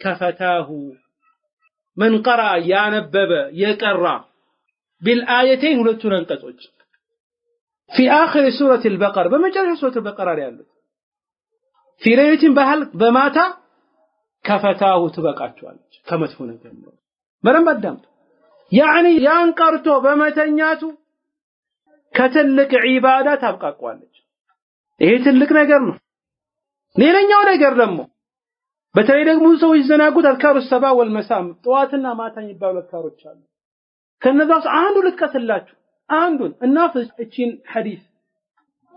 كفتاه من قرأ ينبب يقرأ بالآيتين ሁለቱን አንቀጾች في آخر سورة البقرة በመጨረሻ سورة البقرة ያለው في ليلة በማታ كفتاه ትበቃቸዋለች ከመጥፎ ነገር ነው በደንብ አዳምጡ يعني ያን ቀርቶ በመተኛቱ ከትልቅ ዒባዳ ታብቃቋለች ይሄ ትልቅ ነገር ነው ሌላኛው ነገር ደግሞ በተለይ ደግሞ ሰዎች ዘናጉት አልካሩ ሰባ ወልመሳም ጧትና ማታ የሚባሉ አልካሮች አሉ ከነዛስ አንዱ ልጥቀስላችሁ አንዱን እናፍስ እቺን ሐዲስ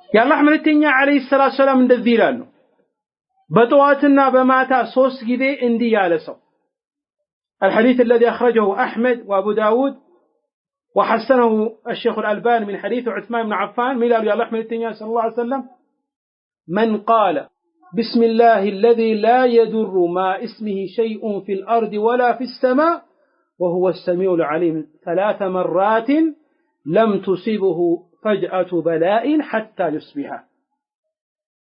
የአላህ መልእክተኛ አለይሂ ሰላቱ ሰላም እንደዚህ ይላሉ በጧትና በማታ 3 ጊዜ እንዲህ ያለ ሰው الحديث الذي أخرجه أحمد وأبو داود وحسنه الشيخ الألباني من حديث عثمان بن عفان ميلاد الله أحمد التنيا صلى الله عليه وسلم من قال بسم الله الذي لا يدر ما اسمه شيء في الأرض ولا في السماء وهو السميع العليم 3 مرات لم تصيبه فجأة بلاء حتى يصبح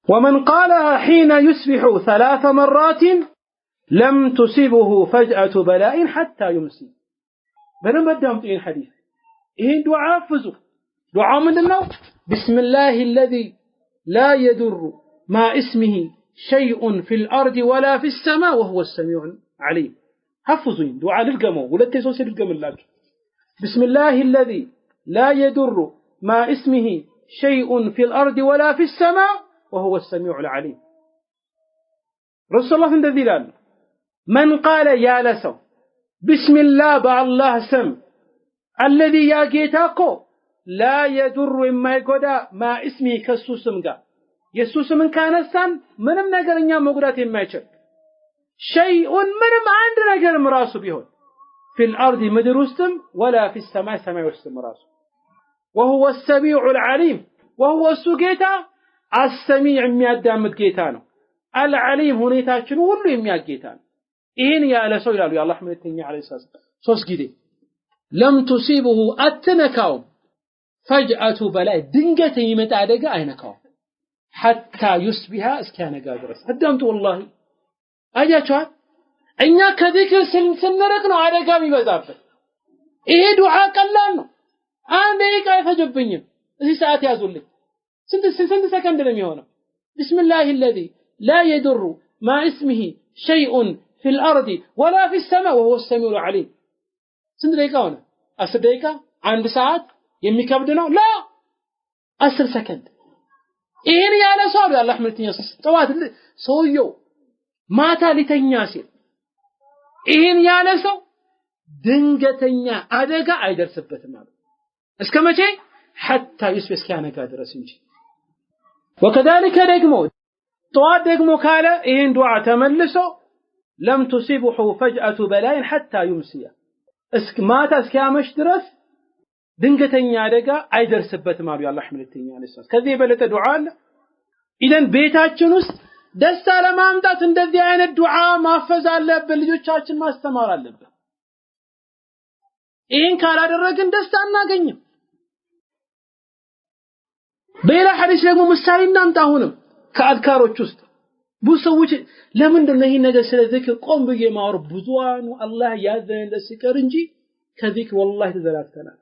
ومن قالها حين يصبح 3 مرات لم تصيبه فجأة بلاء حتى يمسي بنما دامتين حديث إيه دعاء فزو دعاء من الله بسم الله الذي لا يدر ما اسمه شيء في الأرض ولا في السماء وهو السميع العليم حفظين دعاء للقمو ولا تسوسي للقم الله بسم الله الذي لا يدر ما اسمه شيء في الأرض ولا في السماء وهو السميع العليم رسول الله من ذي لال من قال يا لسو بسم الله بالله سم الذي يا جيتاكو لا يدر ما يقدا ما اسمه كسوسم قا يسوس من كان السن منم نقرنيا مقدات ما يشك شيء من عند نجر مراسو بيهون في الأرض مدرستم ولا في السماء سماء وستم مراسو وهو السميع العليم وهو السجيتا السميع ميادامد جيتانو العليم هنيتاچن ሁሉ የሚያጌታን ይሄን ያለ ሰው ይላሉ የአላህ መልእክተኛ አለይሂ ሰላም ሶስት ጊዜ لم تصيبه اتنكاو فجأة بلاء ድንገት ይመጣ አደጋ አይነካው حتى يصبح እስኪያነጋ ድረስ አዳምጡ والله አያቻው እኛ ከዚክር ስንረቅ ነው አደጋ የሚበዛበት ይሄ ዱዓ ቀላል ነው አንድ ደቂቃ አይፈጅብኝም እዚህ ሰዓት ያዙልኝ ስንት ሰከንድ ነው የሚሆነው بسم الله الذي لا يضر ما اسمه شيء في الأرض ولا في السماء وهو السميع العليم سنت دقيقة هنا 10 دقيقة عند ساعات የሚከብድ ነው لا 10 ሰከንድ ይሄን ያለ ሰው አላህ መልእክተኛ ጠዋት ሰውየው ማታ ሊተኛ ሲል ይሄን ያለ ሰው ድንገተኛ አደጋ አይደርስበትም ማለት እስከ መቼ حتى يصبح እስኪያነጋ ድረስ እንጂ وكذلك ደግሞ طواد دغمو كاله ይሄን ዱዓ ተመልሶ لم تصيبه فجأة بلاء حتى يمسي እስከ ማታ እስኪያመሽ ድረስ ድንገተኛ አደጋ አይደርስበትም አሉ የአላህ መልእክተኛ አለይሂ ከዚህ የበለጠ ዱዓ አለ ኢደን ቤታችን ውስጥ ደስታ ለማምጣት እንደዚህ አይነት ዱዓ ማፈዝ አለብን ልጆቻችን ማስተማር አለብን ይሄን ካላደረግን ደስታ አናገኝም በሌላ ሐዲስ ደግሞ ምሳሌ እናምጣ አሁንም ከአድካሮች ውስጥ ብዙ ሰዎች ለምን ነው ይሄን ነገር ስለ ዚክር ቆም ብዬ ማወር ብዙዋኑ አላህ ያዘን ለሲቀር እንጂ ከዚክር والله ተዘላተናል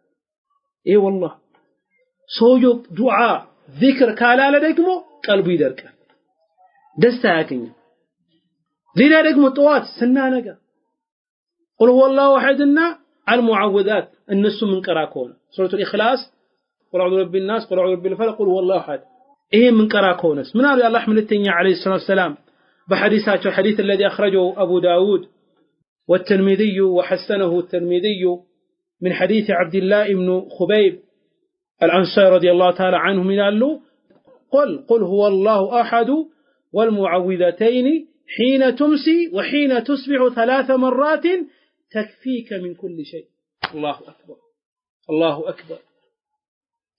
ይሄ والله ሰውዮ ዱዓ ዚክር ካላለ ደግሞ ቀልቡ ይደርቃል ደስታ ያገኛል ሌላ ደግሞ ጠዋት ስናነጋ قل هو الله احدنا المعوذات እነሱ ምን ቀራ ከሆነ ሱረቱ الإخلاص قل أعوذ برب الناس قل أعوذ برب الفلق قل هو الله أحد إيه من قرأ كونس من قال الله ملتني عليه الصلاة والسلام بحديثاته الحديث الذي أخرجه أبو داود والترمذي وحسنه الترمذي من حديث عبد الله بن خبيب الأنصاري رضي الله تعالى عنه من قال له قل هو الله أحد والمعوذتين حين تمسي وحين تصبح 3 مرات تكفيك من كل شيء الله أكبر الله أكبر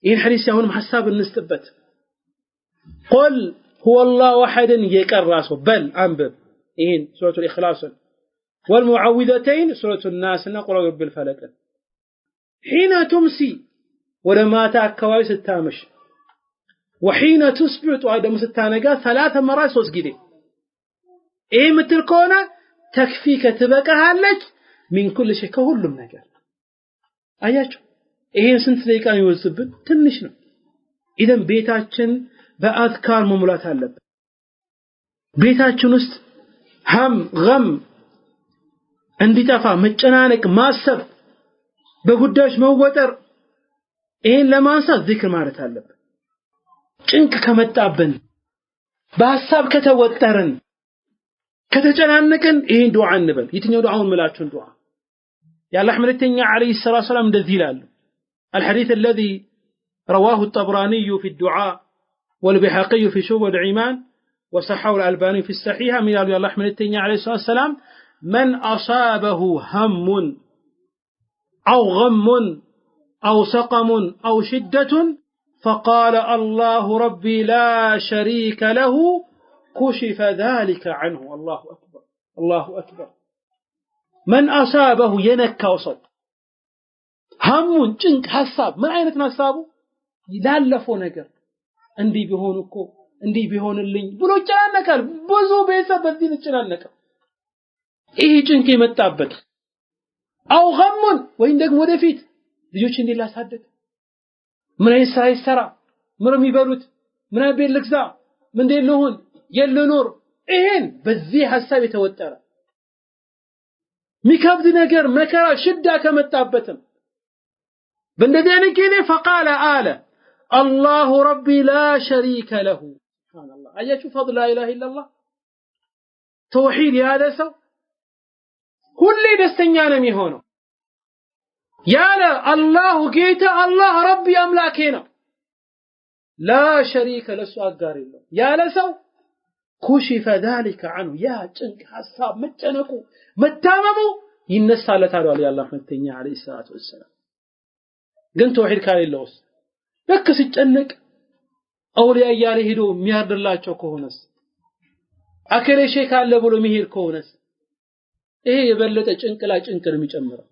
إيه الحديث يهون حساب النستبت قل هو الله واحد يقرأه بل أنبب إيه سورة الإخلاص والمعوذتين سورة الناس نقرأ رب الفلك حين تمسي ولما تأكواي ستامش وحين تصبح وعدم ستانقا 3 مرات سوسجدي إيه مثل كونه تكفيك تبقى لك من كل شيء كهلم نجار أياتو ይሄን ስንት ደቂቃ ይወስድብን ትንሽ ነው ኢደን ቤታችን በአዝካር መሙላት አለበት ቤታችን ውስጥ غم እንዲጠፋ መጨናነቅ ማሰብ በጉዳዮች መወጠር ይሄን ለማንሳት ዚክር ማለት አለበት ጭንቅ ከመጣብን በሐሳብ ከተወጠርን ከተጨናነቅን ይሄን ዱዓ እንበል የትኛው ዱዓውን ምላችሁን ዱዓ የአላህ መልእክተኛ አለይሂ ሰላቱ ሰላም እንደዚህ ይላሉ الحديث الذي رواه الطبراني في الدعاء والبيهقي في شعب الإيمان وصححه الألباني في الصحيح من الله ملتني عليه الصلاة والسلام من أصابه هم أو غم أو سقم أو شدة فقال الله ربي لا شريك له كشف ذلك عنه الله أكبر الله أكبر من أصابه ينكى وصد همون ጭንቅ ሐሳብ ምን አይነት ነው ሐሳቡ ይላለፈው ነገር እንዲህ ቢሆን እኮ እንዲህ ቢሆንልኝ ብሎ ጫነካል ብዙ ቤተሰብ በዚህ ይጨናነቀ ይሄ ጭንቅ የመጣበት አው غمون ወይም ደግሞ ወደፊት ልጆች እንዴት ላሳደግ ምን አይሰራ ምን የሚበሉት ምን አይቤል ልግዛ ምን እንዴት ልሁን የልኖር ይሄን በዚህ ሐሳብ የተወጠረ ሚከብድ ነገር መከራ ሽዳ ከመጣበትም بندين كذا فقال آله الله ربي لا شريك له سبحان الله أيش فضل لا إله إلا الله توحيد هذا سو كل دستنيانا ميهونه يا لا الله جيت الله ربي أملاكنا لا شريك له سؤال قاري الله يا لا سو ኩሽፈ ذلك عنه ያ ጭንቅ ሐሳብ መጨነቁ መታመሙ ይነሳለታል አለ የአላህ መልእክተኛ አለይሂ ሰላቱ ወሰለም። ግን ተውሂድ ካሌለውስ ልክ ሲጨነቅ አውሊያ እያለ ሄዶ የሚያርድላቸው ከሆነስ አከለ ሼክ አለ ብሎ የሚሄድ ከሆነስ ይሄ የበለጠ ጭንቅላ ጭንቅር የሚጨምረው።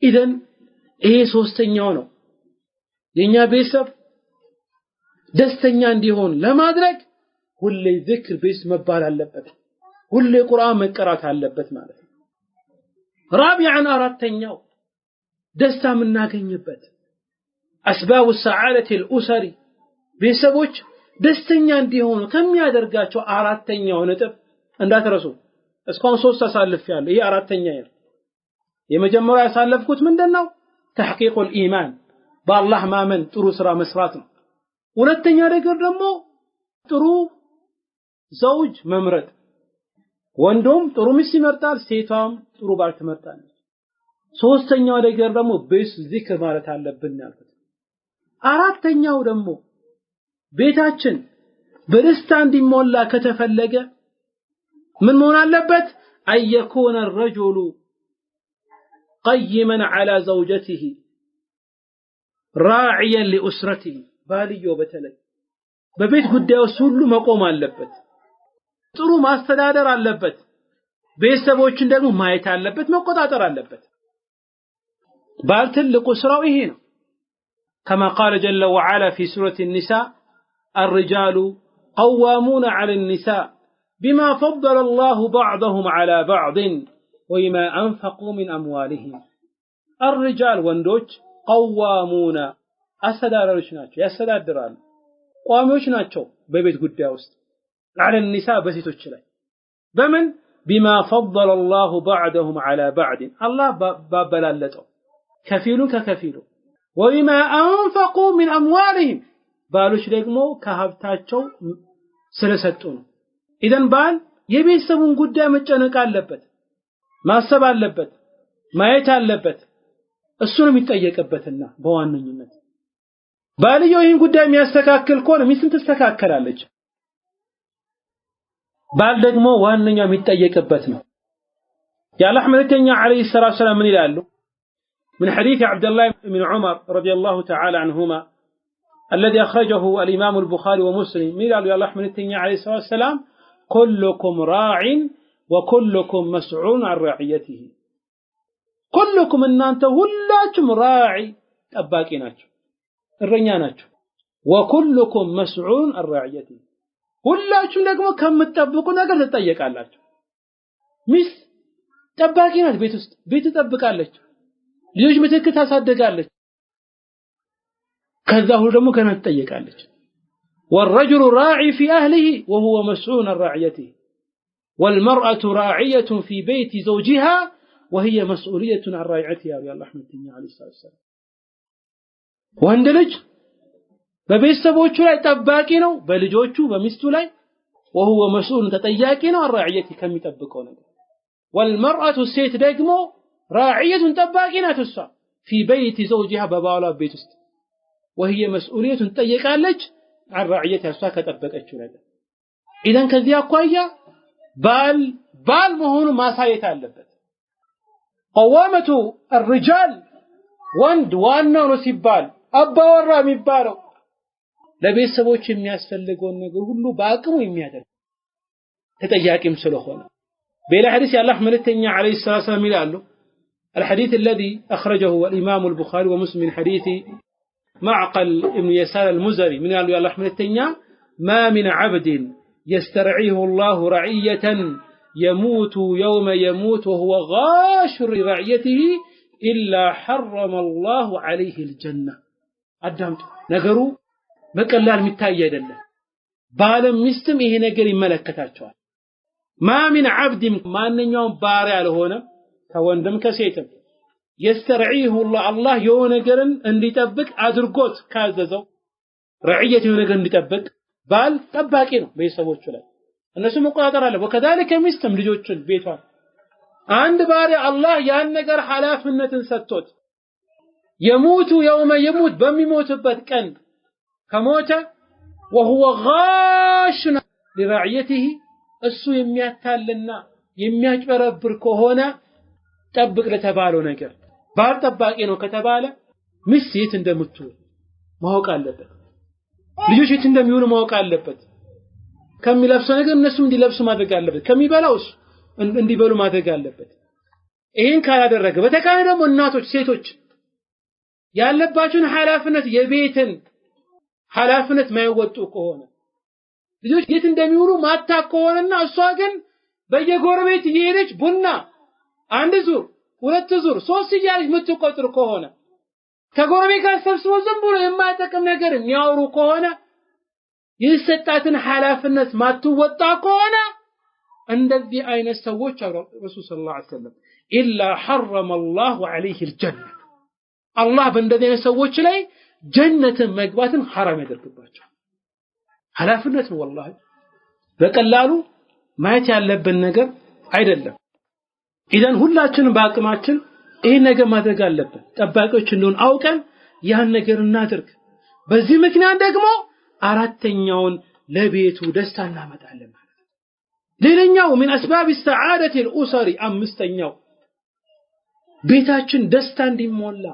ኢደን ይሄ ሶስተኛው ነው። የኛ ቤተሰብ ደስተኛ እንዲሆን ለማድረግ ሁሌ ዚክር ቤት መባል አለበት፣ ሁሌ ቁርአን መቀራት አለበት ማለት ነው። ራቢዓን አራተኛው ደስታ የምናገኝበት አስባቡ ሰዓደት الاسري ቤተሰቦች ደስተኛ እንዲሆኑ ከሚያደርጋቸው አራተኛው ነጥብ እንዳትረሱ። እስካሁን 3 አሳልፌያለሁ፣ ይሄ አራተኛው ነው። የመጀመሪያው ያሳለፍኩት ምንድነው? ተሕቂቅ الإيمان በአላህ ማመን ጥሩ ስራ መስራት ነው። ሁለተኛ ነገር ደግሞ ጥሩ ዘውጅ መምረጥ፣ ወንዶም ጥሩ ሚስት ይመርጣል፣ ሴቷም ጥሩ ባል ትመርጣለች። ሶስተኛው ነገር ደግሞ ቤት ዚክር ማለት አለብን ያልኩት። አራተኛው ደግሞ ቤታችን በደስታ እንዲሞላ ከተፈለገ ምን መሆን አለበት? አየኩነ الرجل قيما على زوجته راعيا لأسرته ባልዮ በተለይ በቤት ጉዳዮች ሁሉ መቆም አለበት፣ ጥሩ ማስተዳደር አለበት፣ ቤተሰቦችን ደግሞ ማየት አለበት፣ መቆጣጠር አለበት። ባል ትልቁ ስራው ይሄ ነው። كما قال جل وعلا في سورة النساء الرجال قوامون على النساء بما فضل الله بعضهم على بعض وبما أنفقوا من أموالهم. الرجال ወንዶች قوامون አስተዳዳሪዎች ናቸው፣ ያስተዳድራሉ፣ ቋሚዎች ናቸው በቤት ጉዳይ ውስጥ على النساء በሴቶች ላይ በምን بما فضل الله بعضهم على بعض الله ባበላለጠው ከፊሉን ከከፊሉ وبما أنفقوا من أموالهم ባሎች ደግሞ ከሀብታቸው ስለሰጡ ነው። ኢደን ባል የቤተሰቡን ጉዳይ መጨነቅ አለበት፣ ማሰብ አለበት፣ ማየት አለበት። እሱን የሚጠየቅበትና በዋነኝነት ባልየው ይህን ጉዳይ የሚያስተካክል ከሆነ ሚስትን ትስተካከላለች። ባል ደግሞ ዋነኛው የሚጠየቅበት ነው። የአላህ መልእክተኛ አለይሂ ሰላቱ ወሰላም ምን ይላሉ? من حديث عبد الله بن عمر رضي الله تعالى عنهما الذي أخرجه الإمام البخاري ومسلم من قالوا يا الله ملتني عليه الصلاة والسلام كلكم راع وكلكم مسؤول عن رعيته. كلكم ان انت ሁላችሁም راعي ጠባቂ ናችሁ፣ እረኛ ናችሁ። وكلكم مسؤول عن رعيته ሁላችሁም ደግሞ ከምትጠብቁ ነገር ትጠየቃላችሁ። ሚስ ጠባቂ ናት፣ ቤት ውስጥ ቤት ትጠብቃለች፣ ልጆች ምትክ ታሳድጋለች፣ ከዛ ሁሉ ደግሞ ገና ትጠየቃለች። والرجل راعي في أهله وهو مسؤول عن رعيته والمرأة راعية في بيت زوجها وهي مسؤولية عن رعيتها يا الله رحمة الله عليه الصلاة والسلام. ወንድ ልጅ በቤተሰቦቹ ላይ ጠባቂ ነው፣ በልጆቹ በሚስቱ ላይ وهو مسؤول ተጠያቂ ነው عن رعيته ከሚጠብቀው ነገር። والمرأة ሴት ደግሞ راعية ጠባቂ ናት እሷ في بيت زوجها በባሏ ቤት ውስጥ وهي مسؤولية ትጠየቃለች عن رعيتها እሷ ከጠበቀችው ነገር። ኢደን ከዚህ አኳያ ባል መሆኑ ማሳየት አለበት። قوامة الرجال ወንድ ዋናው ነው ሲባል አባወራ የሚባለው ለቤተሰቦች የሚያስፈልገውን ነገር ሁሉ በአቅሙ የሚያደርግ ተጠያቂም ስለሆነ በሌላ ሐዲስ የአላህ መልእክተኛ አለይሂ ሰላቱ ወሰላም ይላሉ الحديث الذي أخرجه الإمام البخاري ومسلم من حديث معقل ابن يسار المزري من قال يا الله ملتنيا ما من عبد يسترعيه الله رعية يموت يوم يموت وهو غاش لرعيته إلا حرم الله عليه الجنة. أدامت نقروا بقلال متاي አይደለም ባለም ሚስትም ይሄ ነገር ይመለከታቸዋል። ما من عبد ማንኛውም ባሪያ ያልሆነ ከወንድም ከሴትም يسترعيه الله የሆነ ነገርን እንዲጠብቅ አድርጎት ካዘዘው رعية የሆነ ነገር እንዲጠብቅ ባል ጠባቂ ነው ቤተሰቦቹ ላይ እነሱ መቆጣጠር አለ። وكذلك ሚስትም ልጆችን ቤቷን አንድ ባሪያ አላህ ያን ነገር ኃላፊነትን ሰጥቶት يموت يوم يموت በሚሞትበት ቀን ከሞተ وهو غاش لرعيته እሱ የሚያታልና የሚያጭበረብር ከሆነ ጠብቅ ለተባለው ነገር ባል ጠባቂ ነው ከተባለ ሚስት የት እንደምትውል ማወቅ አለበት ልጆች የት እንደሚውሉ ማወቅ አለበት ከሚለብሰው ነገር እነሱ እንዲለብሱ ማድረግ አለበት ከሚበላውስ እንዲበሉ ማድረግ አለበት ይሄን ካላደረገ በተቃራኒ ደግሞ እናቶች ሴቶች ያለባቸውን ኃላፊነት የቤትን ኃላፊነት ማይወጡ ከሆነ ልጆች የት እንደሚውሉ ማታ ከሆነና እሷ ግን በየጎረቤት እየሄደች ቡና አንድ ዙር ሁለት ዙር ሶስት እያለች የምትቆጥር ከሆነ ከጎረቤት ጋር ሰብስበው ዝም ብሎ የማይጠቅም ነገር የሚያወሩ ከሆነ የሰጣትን ኃላፊነት ማትወጣ ከሆነ እንደዚህ አይነት ሰዎች ረሱል ሰለላሁ ዐለይሂ ወሰለም ኢላ ሐረመ አላሁ ዐለይሂ الجنة አላህ በእንደዚህ አይነት ሰዎች ላይ ጀነትን መግባትን حرام ያደርግባቸዋል ኃላፊነት ነው والله በቀላሉ ማየት ያለብን ነገር አይደለም ኢዳን ሁላችንም በአቅማችን ይሄን ነገር ማድረግ አለብን ጠባቂዎች እንደሆን አውቀን ያን ነገር እናድርግ በዚህ ምክንያት ደግሞ አራተኛውን ለቤቱ ደስታ እናመጣለን ማለት ነው ሌላኛው من اسباب السعاده الاسري አምስተኛው ቤታችን ደስታ እንዲሞላ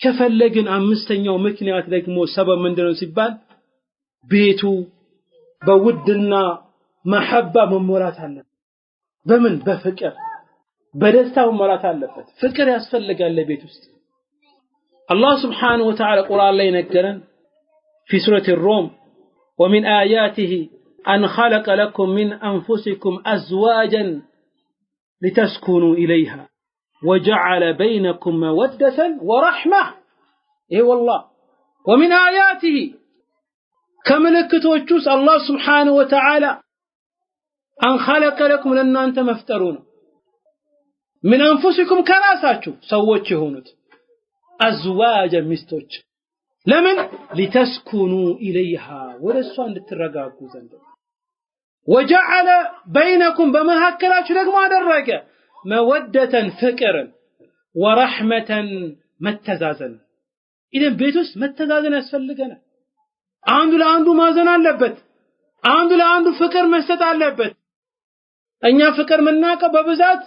ከፈለግን አምስተኛው ምክንያት ደግሞ ሰበብ ምንድነው ሲባል ቤቱ በውድና መሐባ መሞላት አለበት በምን በፍቅር በደስታው መሞላት አለበት ፍቅር ያስፈልጋል ለቤት ውስጥ አላህ Subhanahu Wa Ta'ala ቁርአን ላይ ነገረን في سورة الروم ومن آياته أن خلق لكم من أنفسكم أزواجا لتسكنوا إليها وجعل بينكم مودة ورحمة إيه والله ومن آياته كملكتوچوس الله سبحانه وتعالى أن خلق لكم لأن أنت مفترون من أنفسكم كراساتشو سووچ يهونت أزواجا مستوچ لمن لتسكنوا إليها ورسوا እንድትረጋጉ ዘንድ وجعل بينكم بمهكلاچو ደግሞ አደረገ مودة فكرا ورحمة متزازن إذن بيتوس متزازن ያስፈልገናል አንዱ ለአንዱ ማዘን አለበት አንዱ ለአንዱ ፍቅር መስጠት አለበት እኛ ፍቅር ምናቀው በብዛት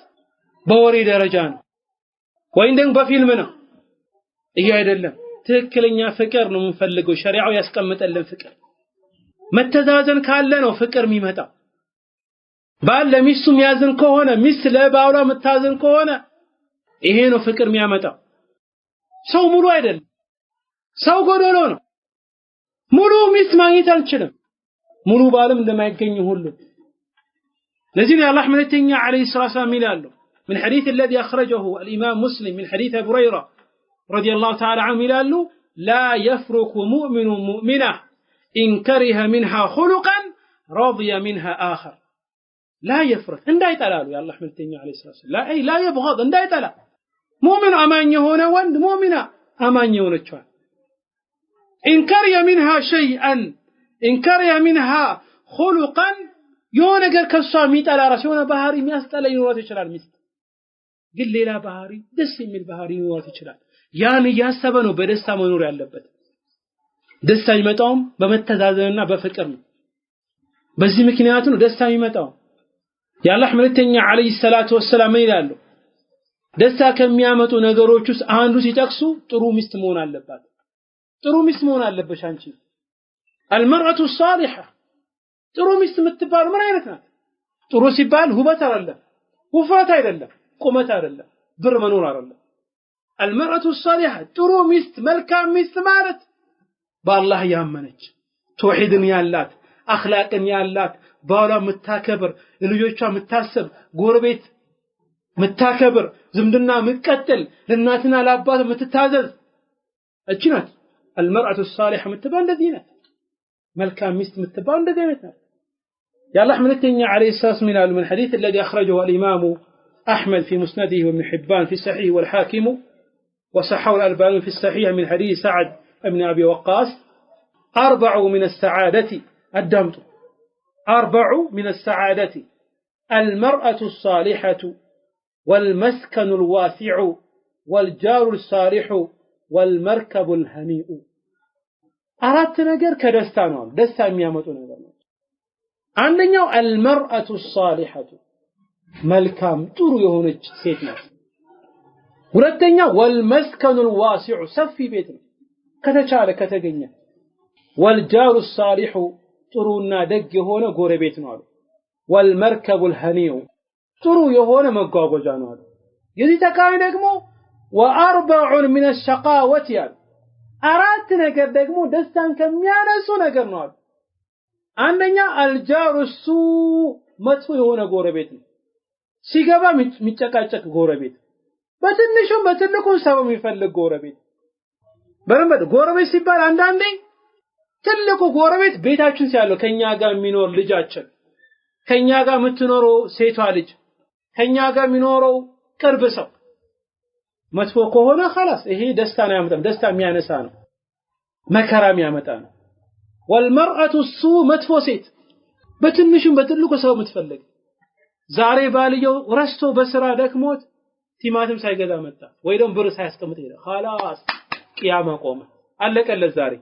በወሬ ደረጃ ነው ወይም ደግሞ በፊልም ነው ይሄ አይደለም ትክክለኛ ፍቅር ነው የምንፈልገው ሸሪዓው ያስቀምጠልን ፍቅር መተዛዘን ካለ ነው ፍቅር የሚመጣው ባል ለሚስቱ የሚያዝን ከሆነ ሚስት ለባሏ የምታዝን ከሆነ ይሄ ነው ፍቅር የሚያመጣው ሰው ሙሉ አይደለም ሰው ጎዶሎ ነው ሙሉ ሚስት ማግኘት አልችልም ሙሉ ባልም እንደማይገኝ ሁሉ ለዚህ ነው አላህ መልእክተኛ عليه الصلاه والسلام ይላሉ من حديث الذي اخرجه الامام مسلم من حديث ابي هريره رضي الله تعالى عنه ይላሉ لا يفرق مؤمن مؤمنه ان كره منها خلقا رضي منها اخر لا يفرق እንዳይጠላሉ የአላህ መልእክተኛ عليه الصلاه والسلام لا يبغض እንዳይጠላ ሙእሚን አማኝ የሆነ ወንድ ሙእሚና አማኝ የሆነችዋል إن كره منها شيئا إن كره منها خلقا يونا غير كسا ميطلا راس يونا ባህሪ የሚያስጠላ ይኖራት ይችላል ሚስት ግን ሌላ ባህሪ ደስ የሚል ባህሪ ይኖራት ይችላል ያን ያሰበ ነው በደስታ መኖር ያለበት ደስታ ይመጣው በመተዛዘንና በፍቅር ነው በዚህ ምክንያት ነው ደስታ ይመጣው የአላህ መልእክተኛ አለይሂ ሰላቱ ወሰለም ይላሉ ደስታ ከሚያመጡ ነገሮች ውስጥ አንዱ ሲጠቅሱ ጥሩ ሚስት መሆን አለባት ጥሩ ሚስት መሆን አለበሽ አንቺ المرأة الصالحة ጥሩ ሚስት የምትባል ምን አይነት ናት ጥሩ ሲባል ውበት አይደለም ውፍረት አይደለም ቁመት አይደለም ብር መኖር አይደለም المرأة الصالحة ጥሩ ሚስት መልካም ሚስት ማለት በአላህ ያመነች ተውሂድን ያላት አኽላቅን ያላት ባሏ የምታከብር ለልጆቿ የምታስብ ጎረቤት የምታከብር ዝምድና የምትቀጥል ለእናትና ለአባት የምትታዘዝ እቺ ናት المرأة الصالحة متبان الذين ملكا مست متبان الذين يا الله ملكتني عليه الصلاة والسلام من الحديث الذي أخرجه الإمام أحمد في مسنده وابن حبان في الصحيح والحاكم وصححه الألباني في الصحيح من حديث سعد بن أبي وقاص 4 من السعادة الدمت 4 من السعادة المرأة الصالحة والمسكن الواسع والجار الصالح والمركب الهنيء አራት ነገር ከደስታ ነው ደስታ የሚያመጡ ነገር ነው አንደኛው አልመርአቱ ሷሊሐቱ መልካም ጥሩ የሆነች ሴት ናት። ሁለተኛው ወልመስከኑል ዋሲዑ ሰፊ ቤት ነው ከተቻለ ከተገኘ። ወልጃሩ ሷሊሑ ጥሩና ደግ የሆነ ጎረቤት ነው አሉ። ወልመርከቡል ሀኒዑ ጥሩ የሆነ መጓጓዣ ነው አሉ። የዚህ ተቃዋሚ ደግሞ ወአርበዑን ሚነ ሸቃወት ያሉ አራት ነገር ደግሞ ደስታን ከሚያነሱ ነገር ነው አሉ። አንደኛ አልጃሩ ሱ መጥፎ የሆነ ጎረቤት ነው። ሲገባ የሚጨቃጨቅ ጎረቤት፣ በትንሹም በትልቁም ሰው የሚፈልግ ጎረቤት። በረመድ ጎረቤት ሲባል አንዳንዴ ትልቁ ጎረቤት ቤታችን ሲያለው ከኛ ጋር የሚኖር ልጃችን፣ ከኛ ጋር የምትኖረው ሴቷ ልጅ፣ ከኛ ጋር የሚኖረው ቅርብ ሰው መጥፎ ከሆነ خلاص ይሄ ደስታን አያመጣም። ደስታ የሚያነሳ ነው፣ መከራ የሚያመጣ ነው። ወልመርአቱ ሱ መጥፎ ሴት በትንሹም በትልቁ ሰው የምትፈልግ። ዛሬ ባልየው ረስቶ በስራ ደክሞት ቲማቲም ሳይገዛ መጣ ወይ ደግሞ ብር ሳያስቀምጥ ሄደ። خلاص ቂያማ ቆመ፣ አለቀለት። ዛሬ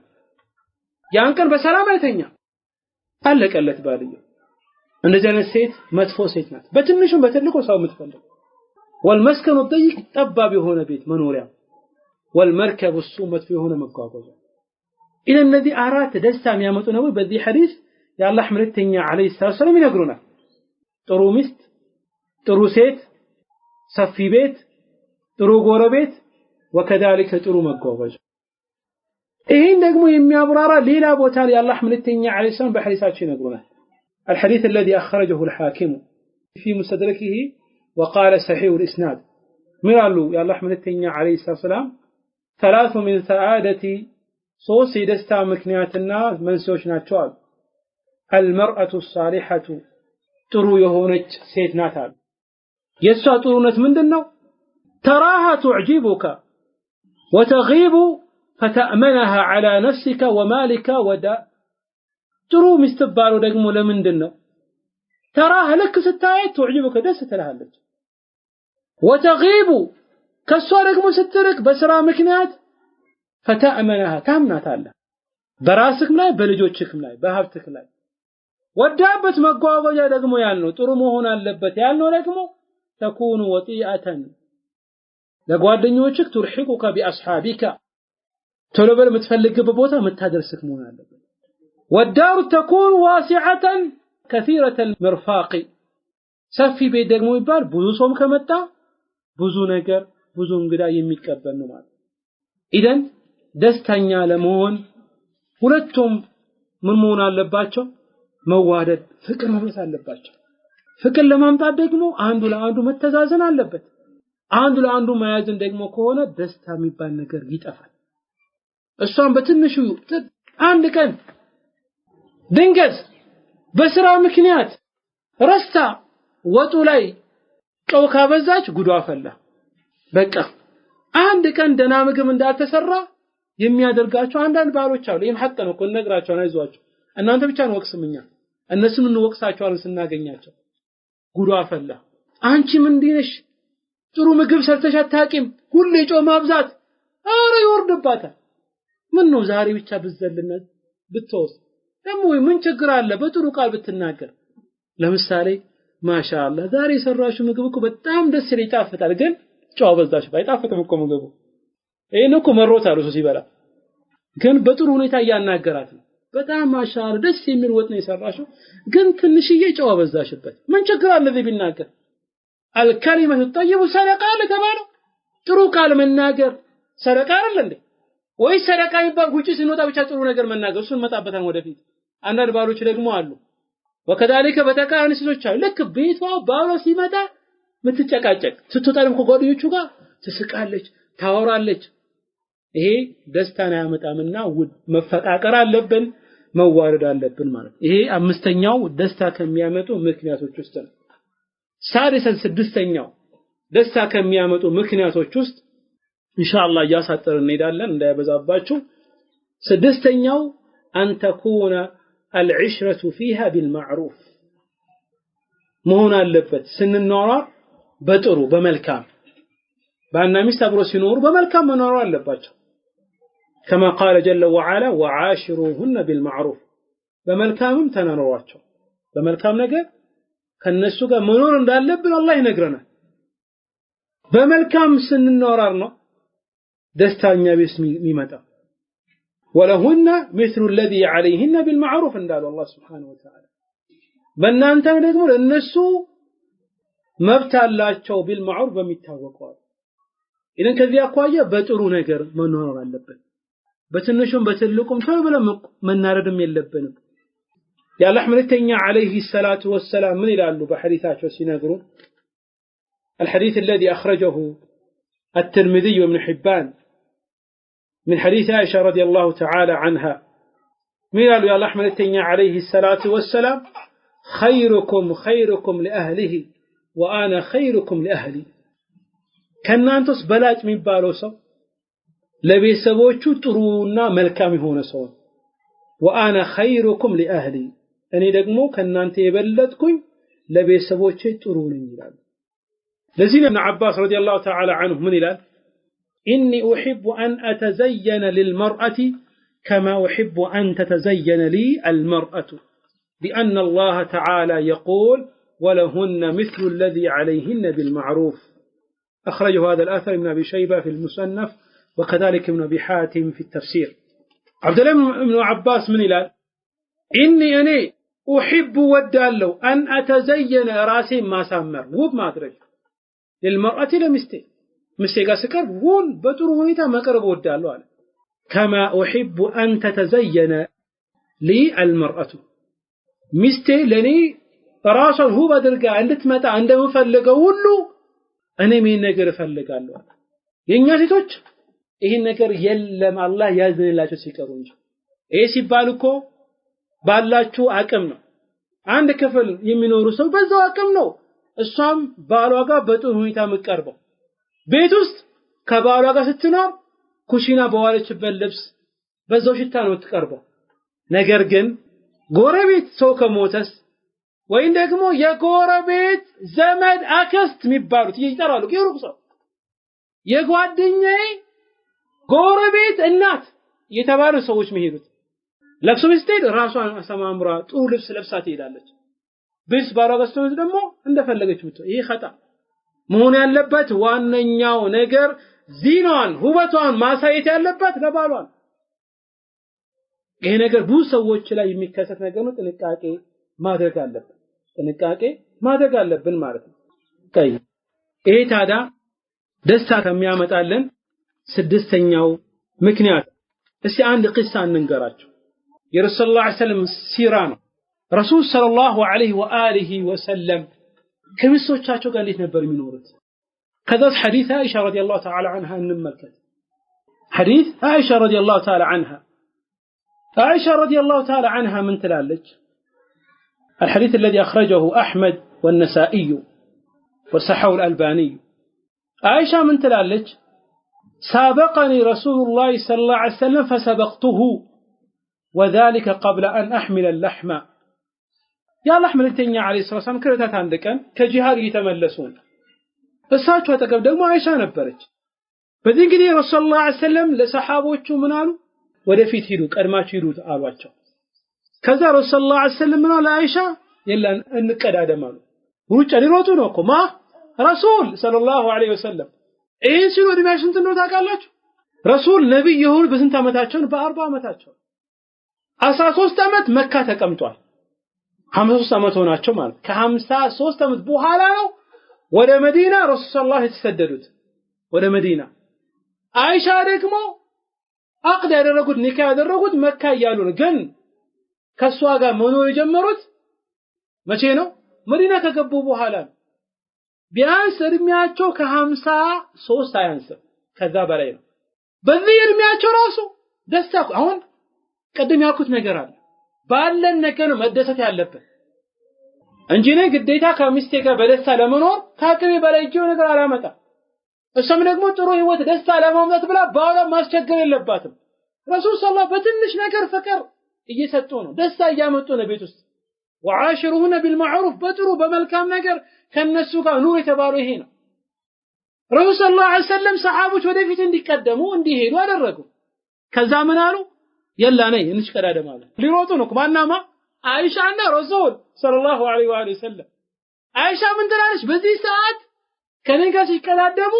ያን ቀን በሰላም አይተኛ፣ አለቀለት ባልየው። እንደዚህ አይነት ሴት መጥፎ ሴት ናት፣ በትንሹም በትልቁ ሰው የምትፈልግ። ወልመስከኑ ضيق ጠባብ የሆነ ቤት መኖሪያ። ወልመርከቡ ሱ መጥፎ የሆነ መጓጓዣ። إذا እነዚህ አራት ደስታ የሚያመጡ ነው። በዚህ ሐዲስ የአላህ መልእክተኛ አለይሂ ሰላም ይነግሩናል። ጥሩ ሚስት፣ ጥሩ ሴት፣ ሰፊ ቤት፣ ጥሩ ጎረቤት ወከذلك ጥሩ መጓጓዣ። ይሄን ደግሞ የሚያብራራ ሌላ ቦታ ላይ የአላህ መልእክተኛ አለይሂ ሰላም በሐዲሳቸው ይነግሩናል። الحديث الذي أخرجه الحاكم في مستدركه وقال صحيح الإسناد من قالوا يا الله መልእክተኛ عليه الصلاة والسلام ثلاث من سعادتي ሶስት የደስታ ምክንያትና መንስኤዎች ናቸው አሉ። አልመርአቱ ሷሊሐቱ ጥሩ የሆነች ሴት ናት አሉ። የሷ ጥሩነት ምንድነው? ተራሃ تعجبك وتغيب فتأمنها على نفسك ومالك ጥሩ ሚስት ባለው ደግሞ ለምንድነው? ተራሃ ልክ ስታያት تعجبك ደስ ትልሃለች። وتغيب ከሷ ደግሞ ስትርቅ በስራ ምክንያት فتأمنها ታምናታለህ፣ በራስህም ላይ በልጆችህም ላይ በሀብትህም ላይ። ወዳበት መጓጓዣ ደግሞ ያልነው ጥሩ መሆን አለበት ያልነው ደግሞ تكون وطيئة ለጓደኞችህ ترحقك بأصحابك ቶሎ በል የምትፈልግበት ቦታ የምታደርስህ መሆን አለበት። والدار تكون واسعة كثيرة المرفاق ሰፊ ቤት ደግሞ ይባል ብዙ ሰውም ከመጣ ብዙ ነገር ብዙ እንግዳ የሚቀበል ነው ማለት። ኢደን ደስተኛ ለመሆን ሁለቱም ምን መሆን አለባቸው? መዋደድ፣ ፍቅር መብዛት አለባቸው። ፍቅር ለማምጣት ደግሞ አንዱ ለአንዱ መተዛዘን አለበት። አንዱ ለአንዱ መያዝን ደግሞ ከሆነ ደስታ የሚባል ነገር ይጠፋል። እሷን በትንሹ አንድ ቀን ድንገት በስራ ምክንያት ረስታ ወጡ ላይ ጨው ካበዛች ጉዷ ፈላ። በቃ አንድ ቀን ደህና ምግብ እንዳልተሰራ የሚያደርጋቸው አንዳንድ ባሎች አሉ። ይሄም ሐቅ ነው እኮ ነግራቸው አይዟቸው፣ እናንተ ብቻ ነው ወቅስምኛ እነሱን እንወቅሳቸዋለን ስናገኛቸው። ጉዷ ፈላ። አንቺም እንዲህ ነሽ፣ ጥሩ ምግብ ሰርተሽ አታቂም፣ ሁሌ ጨው ማብዛት፣ አረ ይወርድባታል። ምን ነው ዛሬ ብቻ ብዘልና ብትወስ ደግሞ ምን ችግር አለ በጥሩ ቃል ብትናገር። ለምሳሌ ማሻአላህ ዛሬ የሰራሽው ምግብ እኮ በጣም ደስ ይላል ይጣፍጣል፣ ግን ጨው አበዛሽ፣ ባይጣፍጥም እኮ ምግቡ ይሄን እኮ መሮታል እሱ ሲበላ። ግን በጥሩ ሁኔታ እያናገራት ነው። በጣም ማሻአላህ ደስ የሚል ወጥ ነው የሰራሽው፣ ግን ትንሽዬ ጨው አበዛሽበት። ምን ችግር አለ ቢናገር? አልከሊመቱ ጠይቡ ሰደቃ ለተባለው ጥሩ ቃል መናገር ሰደቃ አይደል እንዴ? ወይ ሰደቃ ይባል ጉጭ ሲኖታ ብቻ ጥሩ ነገር መናገር። እሱን መጣበታን ወደፊት። አንዳንድ ባሎች ደግሞ አሉ ወከዳሊከ በተቃራኒ ሴቶች አሉ። ልክ ቤቷ ባሏ ሲመጣ ምትጨቃጨቅ፣ ስትወጣም ከጓደኞቹ ጋር ትስቃለች፣ ታወራለች። ይሄ ደስታን ያመጣምና መፈቃቀር አለብን፣ መዋረድ አለብን ማለት። ይሄ አምስተኛው ደስታ ከሚያመጡ ምክንያቶች ውስጥ ነው። ሳድሰን ስድስተኛው ደስታ ከሚያመጡ ምክንያቶች ውስጥ ኢንሻአላህ እያሳጠርን እንሄዳለን እንዳይበዛባችሁ። ስድስተኛው أن تكون العشرة فيها بالمعروف መሆን አለበት። ስንኖር በጥሩ በመልካም ባልና ሚስት አብሮ ሲኖሩ በመልካም መኖር አለባቸው። كما قال جل وعلا وعاشروهن بالمعروف በመልካምም ተናኗሯቸው። በመልካም ነገር ከነሱ ጋር መኖር እንዳለብን አላህ ይነግረናል በመልካም ስንኖር ነው ደስታኛ ቤት የሚመጣው ولهن مثل الذي عليهن بالمعروف እንዳለ አላህ Subhanahu Wa Ta'ala በእናንተ ደግሞ ለነሱ መብት አላቸው بالمعروف በሚታወቀው ኢነን ከዚህ አኳያ በጥሩ ነገር መኖር አለበት በትንሹም በትልቁም ተብለም መናረድም የለብንም የአላህ መልእክተኛ عليه الصلاه والسلام ምን ይላሉ በሐዲታቸው ሲነግሩ الحديث الذي أخرجه الترمذي وابن حبان من حديث عائشة رضي الله تعالى عنها من قالوا يا الله ملتني عليه الصلاة والسلام خيركم خيركم لأهله وأنا خيركم لأهلي كان أنتس بلاج من بالوسو لبي سبوچو طرونا ملكام هون سو وأنا خيركم لأهلي أني دغمو كان أنت يبلدكم لبي سبوچي طروني يلال لذين ابن عباس رضي الله تعالى عنه من يلال إني أحب أن أتزين للمرأة كما أحب أن تتزين لي المرأة لأن الله تعالى يقول ولهن مثل الذي عليهن بالمعروف أخرجه هذا الأثر من أبي شيبة في المصنف وكذلك ابن أبي حاتم في التفسير عبد الله بن عباس من إلى إني أحب ودالو أن أتزين راسي ما سامر وب ما أدرج للمرأة لمستي مستيقى سكر وون بطر هنيتا ما قرب ودالو على كما أحب أن تتزين لي المرأة مستي لني راسا هو بدرقا عندت متى عندما فلقا ولو أنا مين نقر فلقا له ينيا سيتوش ይሄን ነገር የለም አላህ ያዝንላችሁ ሲቀሩ እንጂ ይሄ ሲባልኮ ባላችሁ አቅም ነው አንድ ክፍል የሚኖሩ ሰው በዛው አቅም ነው እሷም ባሏ ጋር በጥሩ ሁኔታ መቀርበው ቤት ውስጥ ከባሏ ጋር ስትኖር ኩሽና በዋለችበት ልብስ በዛው ሽታ ነው ትቀርበው ነገር ግን ጎረቤት ሰው ከሞተስ ወይም ደግሞ የጎረቤት ዘመድ አክስት የሚባሉት ይጠራሉ ይሩቅ ሰው የጓደኛዬ ጎረቤት እናት የተባሉ ሰዎች መሄዱት ለቅሶ ስትሄድ ራሷን አሰማምራ ጥሩ ልብስ ለብሳ ትሄዳለች ቢስ ባራጋስተው ደግሞ እንደፈለገች ምትው ይሄ خطا መሆን ያለበት ዋነኛው ነገር ዚናን ሁበቷን ማሳየት ያለበት ለባሏን ይሄ ነገር ብዙ ሰዎች ላይ የሚከሰት ነገር ነው ጥንቃቄ ማድረግ አለብን ማለት ነው ቀይ ይሄ ታዳ ደስታ ከሚያመጣልን ስድስተኛው ምክንያት እስቲ አንድ ቂሳ እንንገራችሁ የረሱል ሰለላሁ ዐለይሂ ወሰለም ሲራ ነው ረሱል ሰለላሁ ዐለይሂ ወአሊሂ ወሰለም ከሚስቶቻቸው ጋር እንዴት ነበር የሚኖሩት ከዛስ ሐዲስ አይሻ ረዲየላሁ ተዓላ عنها እንመልከት ሐዲስ አይሻ ረዲየላሁ ተዓላ عنها አይሻ ረዲየላሁ ተዓላ عنها ምን ትላለች الحديث الذي أخرجه أحمد والنسائي وصححه الألباني عائشة من تلالج سابقني رسول الله صلى الله عليه وسلم فسبقته وذلك قبل أن أحمل اللحم يا اللحم التنيا عليه الصلاة والسلام كرتات عندك كجهاد يتملسون እሳቸው አጠገብ ደግሞ አይሻ ነበረች በዚህ ጊዜ ረሱል ሰለላሁ ዐለይሂ ወሰለም ለሰሃቦቹ ምን አሉ ወደፊት ሂዱ ቀድማችሁ ሂዱ አሏቸው ከዛ ረሱል ሰለላሁ ዐለይሂ ወሰለም ምን አሉ አይሻ የለን እንቀዳደም አሉ ሩጫ ሊሮጡ ነው እኮ ማ ረሱል ሰለላሁ ዐለይሂ ወሰለም ይሄን ሲሉ እድሜያቸው ስንት ነው ታውቃላችሁ ረሱል ነብይ ይሁን በስንት አመታቸው በ40 አመታቸው 13 አመት መካ ተቀምጧል 53 አመት ሆናቸው ማለት ከ53 አመት በኋላ ነው ወደ መዲና ረሱል ሰለላሁ ዐለይሂ ወሰለም ተሰደዱት ወደ መዲና አይሻ ደግሞ አቅድ ያደረጉት ኒካ ያደረጉት መካ እያሉ ነው ግን ከሷ ጋር መኖር የጀመሩት መቼ ነው መዲና ከገቡ በኋላ ቢያንስ እድሜያቸው ከ53 አያንስም ከዛ በላይ ነው በዚህ እድሜያቸው ራሱ ደስታ አሁን ቀደም ያልኩት ነገር አለ ባለን ነገር መደሰት ያለበት እንጂ ነው ግዴታ ከሚስቴ ጋር በደስታ ለመኖር ከአቅሜ በላይ ጆ ነገር አላመጣ እሷም ደግሞ ጥሩ ህይወት ደስታ ለማምጣት ብላ ባሏ ማስቸገር የለባትም ረሱል ሰለላሁ በትንሽ ነገር ፍቅር እየሰጡ ነው ደስታ እያመጡ ነው ቤት ውስጥ ወዓሽሩሁነ ቢልማዕሩፍ በጥሩ በመልካም ነገር ከነሱ ጋር ኑር የተባሉ ይሄ ነው ረሱል ሰለላሁ ዐለይሂ ወሰለም ሰሃቦች ወደፊት እንዲቀደሙ እንዲሄዱ አደረጉ ከዛ ምን አሉ የላ ነይ እንሽቀዳደማለን ሊሮጡ ነው ማናማ አይሻና ረሱል ሰለላሁ ዐለይሂ ወሰለም። አይሻ ምን ትላለች? በዚህ ሰዓት ከኔ ጋር ሲቀዳደሙ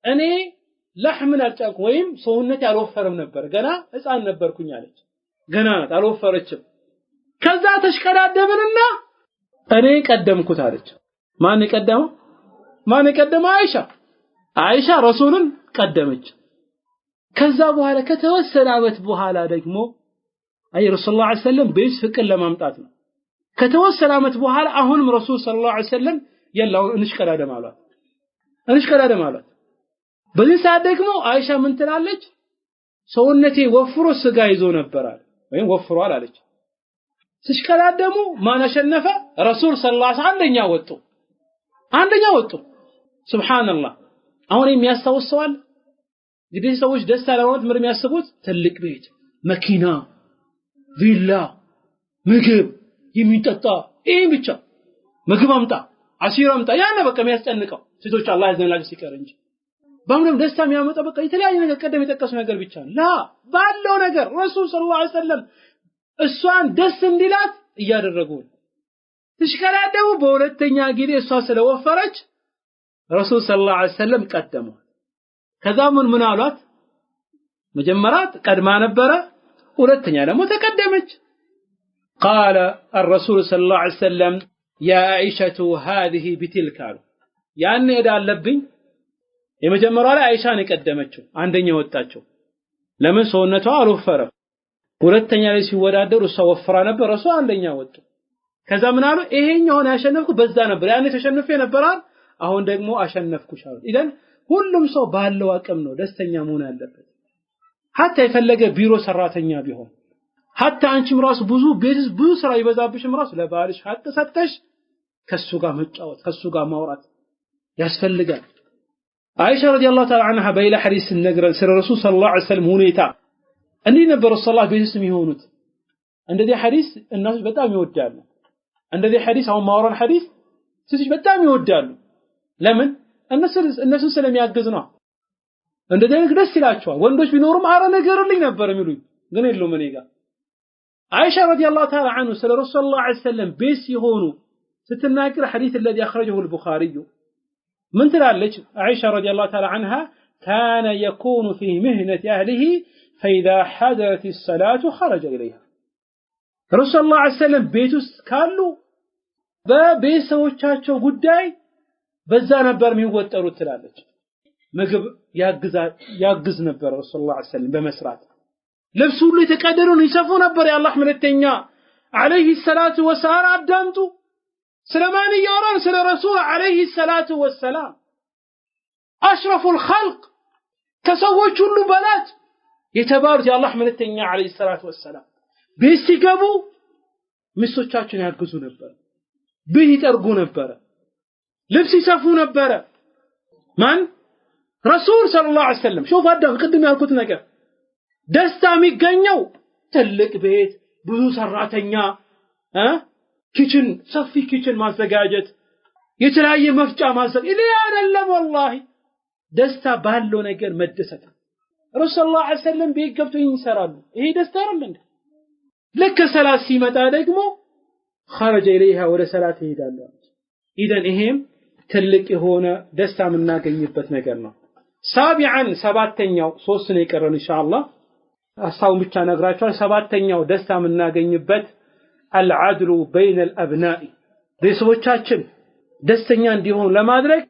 እኔ ለህምን አልጫንኩም ወይም ሰውነት ያልወፈረም ነበር፣ ገና ህፃን ነበርኩኝ አለች። ገና አልወፈረችም። ከዛ ተሽቀዳደምንና እኔ ቀደምኩት አለች። ማን ቀደመው? አይሻ። አይሻ ረሱልን ቀደመች። ከዛ በኋላ ከተወሰነ ዓመት በኋላ ደግሞ ረሱል ሰለላሁ ዐለይሂ ወሰለም ቤት ፍቅር ለማምጣት ነው። ከተወሰነ ዓመት በኋላ አሁንም ረሱል ሰለላሁ ዐለይሂ ወሰለም የላው እንሽቀዳደም አሏት። በዚህ ሰዓት ደግሞ አይሻ ምን ትላለች? ሰውነቴ ወፍሮ ስጋ ይዞ ነበራል ወይም ወፍሯል አለች። ሲሽቀዳደሙ ማን አሸነፈ? ረሱል ሰለላሁ ዐለይሂ ወሰለም አንደኛ ወጡ። ሱብሃንአላህ። አሁን የሚያስታውሰዋል እንግዲህ ሰዎች ደስታ ለማግኘት ምን የሚያስቡት? ትልቅ ቤት፣ መኪና፣ ቪላ፣ ምግብ፣ የሚጠጣ ይሄ ብቻ። ምግብ አምጣ፣ አሲር አምጣ፣ ያነ በቃ የሚያስጨንቀው ሴቶች አላህ ያዘንላቸው ሲቀር እንጂ በአሁንም ደስታ የሚያመጣው በቃ የተለያየ ነገር ቀደም የጠቀሱ ነገር ብቻ ላ ባለው ነገር ረሱል ሰለላሁ ዐለይሂ ወሰለም እሷን ደስ እንዲላት እያደረጉ ትሽከራደሙ። በሁለተኛ ጊዜ እሷ ስለወፈረች ረሱል ሰለላሁ ዐለይሂ ወሰለም ቀደሙ። ከዛ ምን አሏት? መጀመሪያ ቀድማ ነበረ፣ ሁለተኛ ደግሞ ተቀደመች። قال الرسول صلى الله عليه وسلم يا عائشة هذه بتلك ያን ሄዳለብኝ የመጀመሪያው ላይ አይሻን የቀደመችው አንደኛ ወጣቸው። ለምን? ሰውነቷ አልወፈረም። ሁለተኛ ላይ ሲወዳደሩ እሷ ወፍራ ነበር፣ እሷ አንደኛ ወጡ። ከዛ ምን አሉ? ይሄኛውን ያሸነፍኩ በዛ ነበር፣ ያኔ ተሸንፌ ነበራል፣ አሁን ደግሞ አሸነፍኩሽ አሉ። ኢደን ሁሉም ሰው ባለው አቅም ነው ደስተኛ መሆን ያለበት። ሐታ የፈለገ ቢሮ ሰራተኛ ቢሆን ሐታ አንቺም ራስ ብዙ ስራ ይበዛብሽም ራስ ለባልሽ ሐቅ ሰጥተሽ ከሱ ጋር መጫወት ከሱ ጋር ማውራት ያስፈልጋል። አይሻ ረዲየላሁ ተዓላ ዐንሃ በሌላ ሐዲስ ነገረን ስለ ረሱል ሰለላሁ ዐለይሂ ወሰለም ሁኔታ እንዲህ ነበር ሰለላሁ ዐለይሂ ወሰለም የሚሆኑት። እንደዚህ ሐዲስ እናቶች በጣም ይወዳሉ። እንደዚህ ሐዲስ አሁን ማውራን ሐዲስ ሴቶች በጣም ይወዳሉ። ለምን? እነሱ ስለሚያግዝ ነው። እንደዚህ ደስ ይላቸዋል። ወንዶች ቢኖሩም አረ ነገርልኝ ነበር የሚሉኝ ግን የሉም እኔ ጋር። አይሻ ረዲየላሁ ተዓላ ዐንሁ ስለ ረሱል ሰለላሁ ዐለይሂ ወሰለም ቤት ሲሆኑ ስትናገር ሐዲስ الذي اخرجه البخاري من تلالج عائشة رضي الله تعالى عنها كان يكون في مهنة أهله فإذا حضرت الصلاة خرج إليها. رسول الله عليه وسلم بيتوس كالو በቤት ሰዎቻቸው ጉዳይ በዛ ነበር የሚወጠሩት ትላለች። ምግብ ያግዝ ነበር ረሱል ሰለላሁ ዐለይሂ ወሰለም በመስራት ልብስ ሁሉ የተቀደደውን ይሰፉ ነበር። የአላህ መልእክተኛ አለይሂ ሰላቱ ወሰላም አዳምጡ። ስለማን ያወራን? ስለ ረሱል አለይሂ ሰላቱ ወሰላም አሽረፉል ኸልቅ ከሰዎች ሁሉ በላጭ የተባሉት የአላህ መልእክተኛ አለይሂ ሰላቱ ወሰላም ቤት ሲገቡ ሚስቶቻቸውን ያግዙ ነበር፣ ቤት ይጠርጉ ነበር፣ ልብስ ይሰፉ ነበር። ማን? ረሱል ሰለላሁ ዐለይሂ ወሰለም። ሹፍ አዳም ቅድም ያልኩት ነገር ደስታ የሚገኘው ትልቅ ቤት፣ ብዙ ሰራተኛ፣ ኪችን ሰፊ ኪችን ማዘጋጀት፣ የተለያየ መፍጫ ማዘጋጀት ይሄ አይደለም። والله ደስታ ባለው ነገር መደሰት። ረሱል ሰለላሁ ዐለይሂ ወሰለም ቤት ገብተው ይሰራሉ። ይሄ ደስታ አይደል እንዴ? ልክ ሰላት ሲመጣ ደግሞ خرج اليها ወደ ሰላት ይሄዳሉ። ኢደን ይሄም ትልቅ የሆነ ደስታ የምናገኝበት ነገር ነው። ሳቢዓን ሰባተኛው ሶስት ነው የቀረን ኢንሻአላህ አሳውን ብቻ ነግራችኋል። ሰባተኛው ደስታ የምናገኝበት العدل بين الابناء ቤተሰቦቻችን ደስተኛ እንዲሆኑ ለማድረግ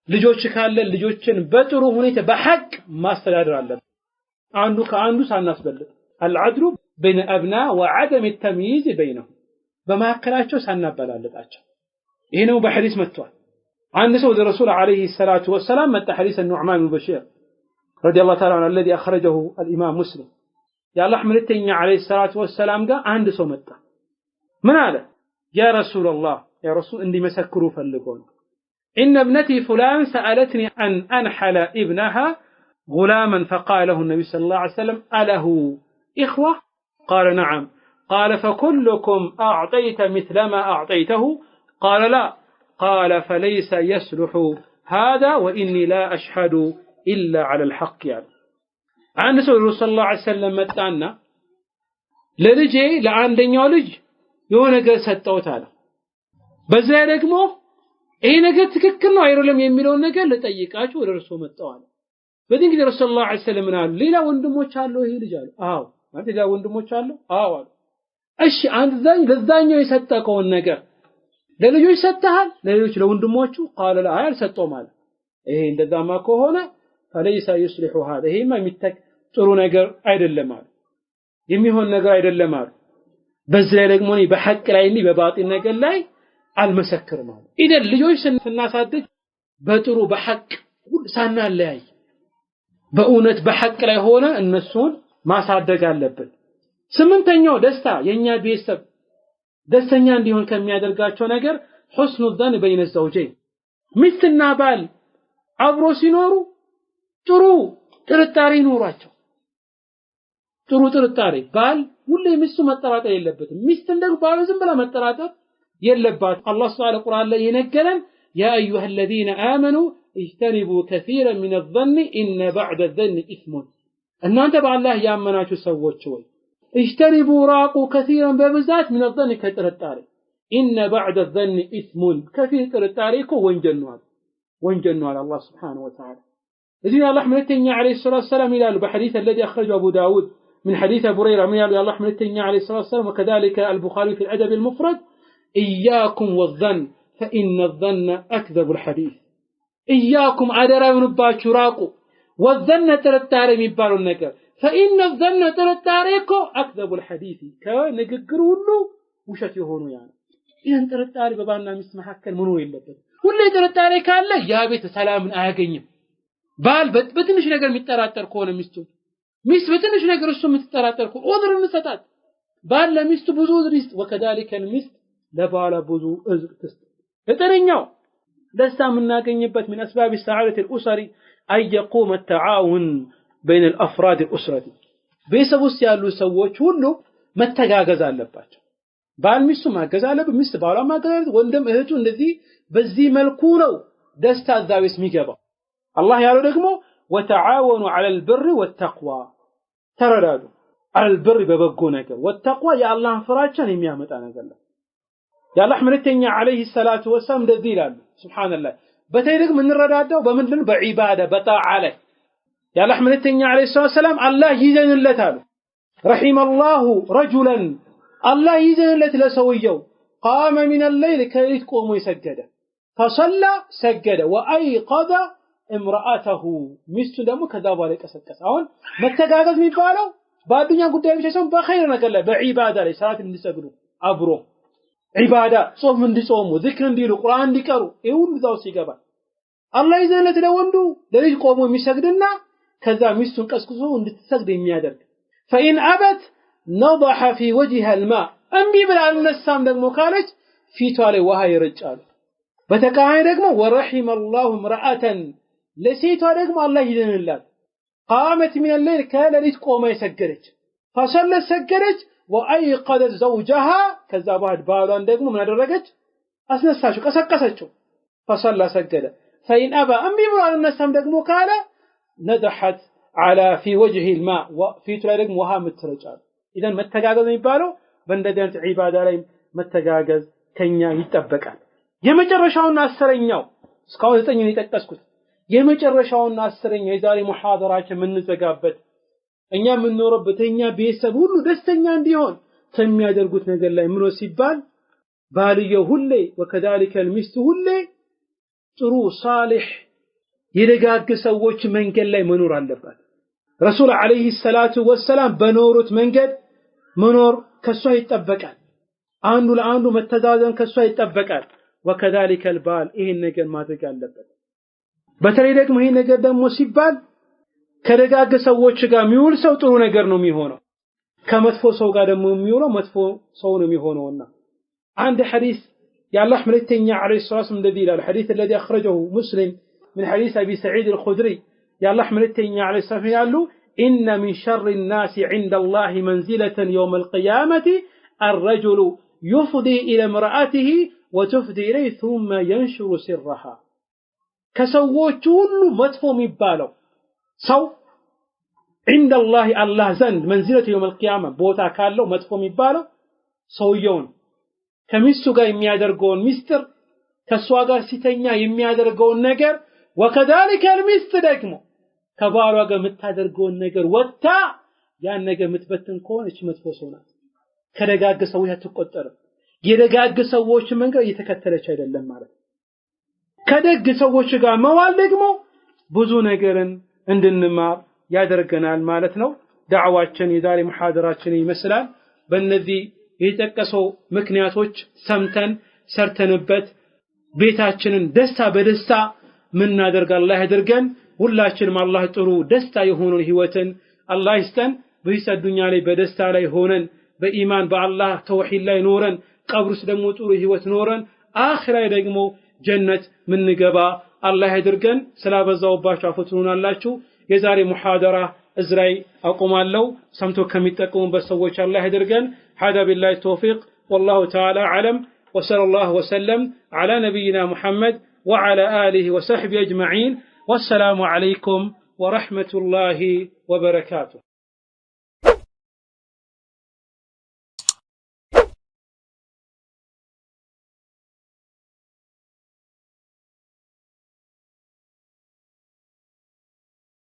ልጆች ካለ ልጆችን በጥሩ ሁኔታ በሐቅ ማስተዳደር አለብን። አንዱ ከአንዱ ሳናስበልጥ العدل بين الابناء وعدم التمييز بينهم በማከላቸው ሳናበላልጣቸው። ይሄ ነው በሐዲስ መጥቷል። አንድ ሰው ወደ ረሱል አለይሂ ሰላቱ ወሰላም መጣ። ሐዲስ النعمان بن بشير رضي الله تعالى عنه الذي اخرجه الامام مسلم የአላህ መልእክተኛ አለይሂ ሰላቱ ወሰላም ጋር አንድ ሰው መጣ። ምን አለ? يا رسول الله يا رسول عندي مسكروا فلقون إن ابنتي فلان سألتني أن أنحل ابنها غلاما فقال له النبي صلى الله عليه وسلم أله إخوة؟ قال نعم. قال فكلكم أعطيت مثل ما أعطيته؟ قال لا. قال فليس يصلح هذا وإني لا أشهد إلا على الحق. يعني عند رسول الله صلى الله عليه وسلم متعنا للجي لعندنا لج የሆነ ነገር ሰጠውት አለ በዛ ደግሞ ይሄ ነገር ትክክል ነው አይደለም የሚለው ነገር ለጠይቃችሁ ወደ እርሱ መጣው አለ በዚህ ጊዜ ረሱላህ ሰለላሁ ዐለይሂ ወሰለም አሉ ሌላ ወንድሞች አሉ ይሄ ልጅ አሉ አዎ ማለት ሌላ ወንድሞች አሉ አዎ አሉ እሺ አንተ ለዛኛው የሰጠከው ነገር ለልጆች ሰጥተሃል ለሌሎች ለወንድሞቹ قال لا አልሰጠውም አለ ይሄ እንደዛማ ከሆነ فليس يصلح هذا ይሄማ የሚተክ ጥሩ ነገር አይደለም አለ የሚሆን ነገር አይደለም አለ በዚህ ላይ ደግሞ እኔ በሐቅ ላይ እንጂ በባጢል ነገር ላይ አልመሰክርም አለ ኢደን ልጆች ስናሳድግ በጥሩ በሐቅ ሳናለያይ በእውነት በሐቅ ላይ ሆነ እነሱን ማሳደግ አለብን ስምንተኛው ደስታ የኛ ቤተሰብ ደስተኛ እንዲሆን ከሚያደርጋቸው ነገር حسن الظن بين الزوجين ሚስትና ባል አብሮ ሲኖሩ ጥሩ ጥርጣሬ ይኖራቸው ጥሩ ጥርጣሬ ባል ሁሌ ሚስቱ መጠራጠር የለበትም ሚስት እንደው ባል ዝም ብላ መጠራጠር የለባት አላህ Subhanahu Wa Ta'ala ይነገረን يا ايها الذين امنوا اجتنبوا كثيرا من الظن ان بعد الظن اثم እናንተ በአላህ ያመናችሁ ሰዎች ሆይ اجتنبوا راقوا كثيرا ببزات من الظن كترطاري ان بعد الظن اثم كثير ترطاريكو وانجنوا على الله سبحانه وتعالى اذن الله ملتني عليه الصلاه والسلام الى بحديث الذي اخرجه ابو داود من حديث ابو هريره من الله ملتني عليه الصلاه والسلام وكذلك البخاري في الادب المفرد اياكم والظن فان الظن اكذب الحديث اياكم ادرا ينباچو راقوا والظن ترطاري የሚባለው ነገር فإن الظن ترطاريكو أكذب الحديث كنغغر ሁሉ ውሸት የሆኑ يعني ይሄን ጥርጣሬ በባልና ሚስት መካከል ምን ነው የለበት ሁሉ ጥርጣሬ ካለ ያ ቤት ሰላምን አያገኝም ባል በትንሽ ነገር የሚጠራጠር ከሆነ ሚስት በትንሽ ነገር እሱ የምትጠራጠር ከሆነ ኦድር እንሰጣት ባል ለሚስቱ ብዙ ሪስት وكذلك المست ለባላ ብዙ እዝቅ ትስጥ ለተረኛው ደስታ የምናገኝበት من اسباب السعاده الاسري أن يقوم التعاون بين الافراد الاسره ቤተሰብ ውስጥ ያሉ ሰዎች ሁሉ መተጋገዝ አለባቸው ባል ሚስቱ ማገዝ አለበት ሚስት ባሏ ማገዝ ወንድም እህቱ እንደዚህ በዚህ መልኩ ነው ደስታ ዛዊስ የሚገባው አላህ ያለው ደግሞ وتعاونوا على البر والتقوى ተረዳዱ على البر በበጎ ነገር والتقوى የአላህን ፍራቻን የሚያመጣ ነገር ነው ያላህ መልእክተኛ አለይሂ ሰላቱ ወሰለም እንደዚህ ይላሉ ሱብሃንአላህ በተለይ ደግሞ እንረዳዳው በምንድን በዒባዳ በጣዓ ላይ ያላህ መልእክተኛ አለይሂ ሰላም አላህ ይዘንለታል رحم الله رجلا الله يزنለት ለሰውየው قام من الليل كيت ቆሞ ይሰገደ فصلى سجد وايقظ امراته ሚስቱ ደግሞ ከዛ በኋላ ቀሰቀሰ አሁን መተጋገዝ የሚባለው በአዱኛ ጉዳይ ብቻ ሳይሆን በኸይር ነገር ላይ በዒባዳ ላይ ሰዓት እንዲሰግዱ አብሮ ዒባዳ ጾም እንዲጾሙ ዚክር እንዲሉ ቁርአን እንዲቀሩ ይሁን ዛው ሲገባ አላህ ይዘንለት ለወንዱ ለልጅ ቆሞ የሚሰግድና ከዛ ሚስቱን ቀስቅሶ እንድትሰግድ የሚያደርግ فإن أبت نضح في وجهها الماء أمبي بلا النسام دقمو كالج في توالي وهاي رجال بتكاهي دقمو ورحم الله امرأة لسيتوا دقمو الله يدن الله قامت من الليل كالا لتقوم يسجرج فصلت سجرج وأيقظت زوجها كذا بعد بعضان دقمو من الرجج أسنساشو قسقسشو فصلى سجد فإن أبى أمبي بلا النسام دقمو كالا نضحت على في وجه الماء وفي تلارق وها مترجال اذا متጋገዝ የሚባለው በእንደዚህ ዒባዳ ላይ መተጋገዝ ከኛ ይጠበቃል የመጨረሻውና አስረኛው እስካሁን 9 ነው የጠቀስኩት የመጨረሻውና አስረኛው የዛሬ ሙሐደራችን የምንዘጋበት እኛ የምንኖርበት እኛ ቤተሰብ ሁሉ ደስተኛ እንዲሆን ከሚያደርጉት ነገር ላይ ምን ሲባል ባልየው ሁሌ وكذلك المست ሁሌ ጥሩ صالح የደጋግ ሰዎች መንገድ ላይ መኖር አለበት ረሱል አለይሂ ሰላቱ ወሰለም በኖሩት መንገድ መኖር ከሷ ይጠበቃል አንዱ ለአንዱ መተዛዘን ከሷ ይጠበቃል وكذلك البال ይሄን ነገር ማድረግ አለበት በተለይ ደግሞ ይሄ ነገር ደግሞ ሲባል ከደጋግ ሰዎች ጋር የሚውል ሰው ጥሩ ነገር ነው የሚሆነው ከመጥፎ ሰው ጋር ደግሞ የሚውለው መጥፎ ሰው ነው የሚሆነውና አንድ ሐዲስ ያላህ መልእክተኛ አለይሂ ሰላቱ እንደዚህ ይላል ሐዲስ الذي اخرجه مسلم من حديث أبي سعيد الخدري يا الله حملتني عليه السلام قالوا إن من شر الناس عند الله منزلة يوم القيامة الرجل يفضي إلى امرأته وتفضي إليه ثم ينشر سرها كسووت كل مدفوم يبالو سو عند الله الله زند منزلة يوم القيامة بوتا كالو مدفوم يبالو سويون ከሚስቱ ጋር የሚያደርገውን ሚስጥር ከሷ ጋር ሲተኛ የሚያደርገውን ነገር ወከذلك المست ደግሞ ከባሏ ጋር የምታደርገውን ነገር ወጣ ያን ነገር የምትበትን ከሆነች መጥፎ ሰው ናት ከደጋግ ሰዎች አትቆጠርም የደጋግ ሰዎች መንገድ እየተከተለች አይደለም ማለት ከደግ ሰዎች ጋር መዋል ደግሞ ብዙ ነገርን እንድንማር ያደርገናል ማለት ነው ዳዕዋችን የዛሬ ሙሐደራችን ይመስላል በእነዚህ የተጠቀሰው ምክንያቶች ሰምተን ሰርተንበት ቤታችንን ደስታ በደስታ ምን እናደርግ አላህ ያድርገን ሁላችንም አላህ ጥሩ ደስታ የሆነን ህይወትን አላህ ይስጠን በዚህ ዱንያ ላይ በደስታ ላይ ሆነን በኢማን በአላህ ተውሂድ ላይ ኖረን ቀብሩስ ደግሞ ጥሩ ህይወት ኖረን አኺራ ደግሞ ጀነት ምን ንገባ አላህ ያድርገን ስላበዛውባችሁ አፈትሩናላችሁ የዛሬ ሙሐደራ እዝራይ አቆማለሁ ሰምቶ ከሚጠቀሙበት ሰዎች አላህ ያድርገን هذا بالله التوفيق والله تعالى أعلم وصلى الله وسلم على نبينا محمد وعلى آله وصحبه أجمعين والسلام عليكم ورحمة الله وبركاته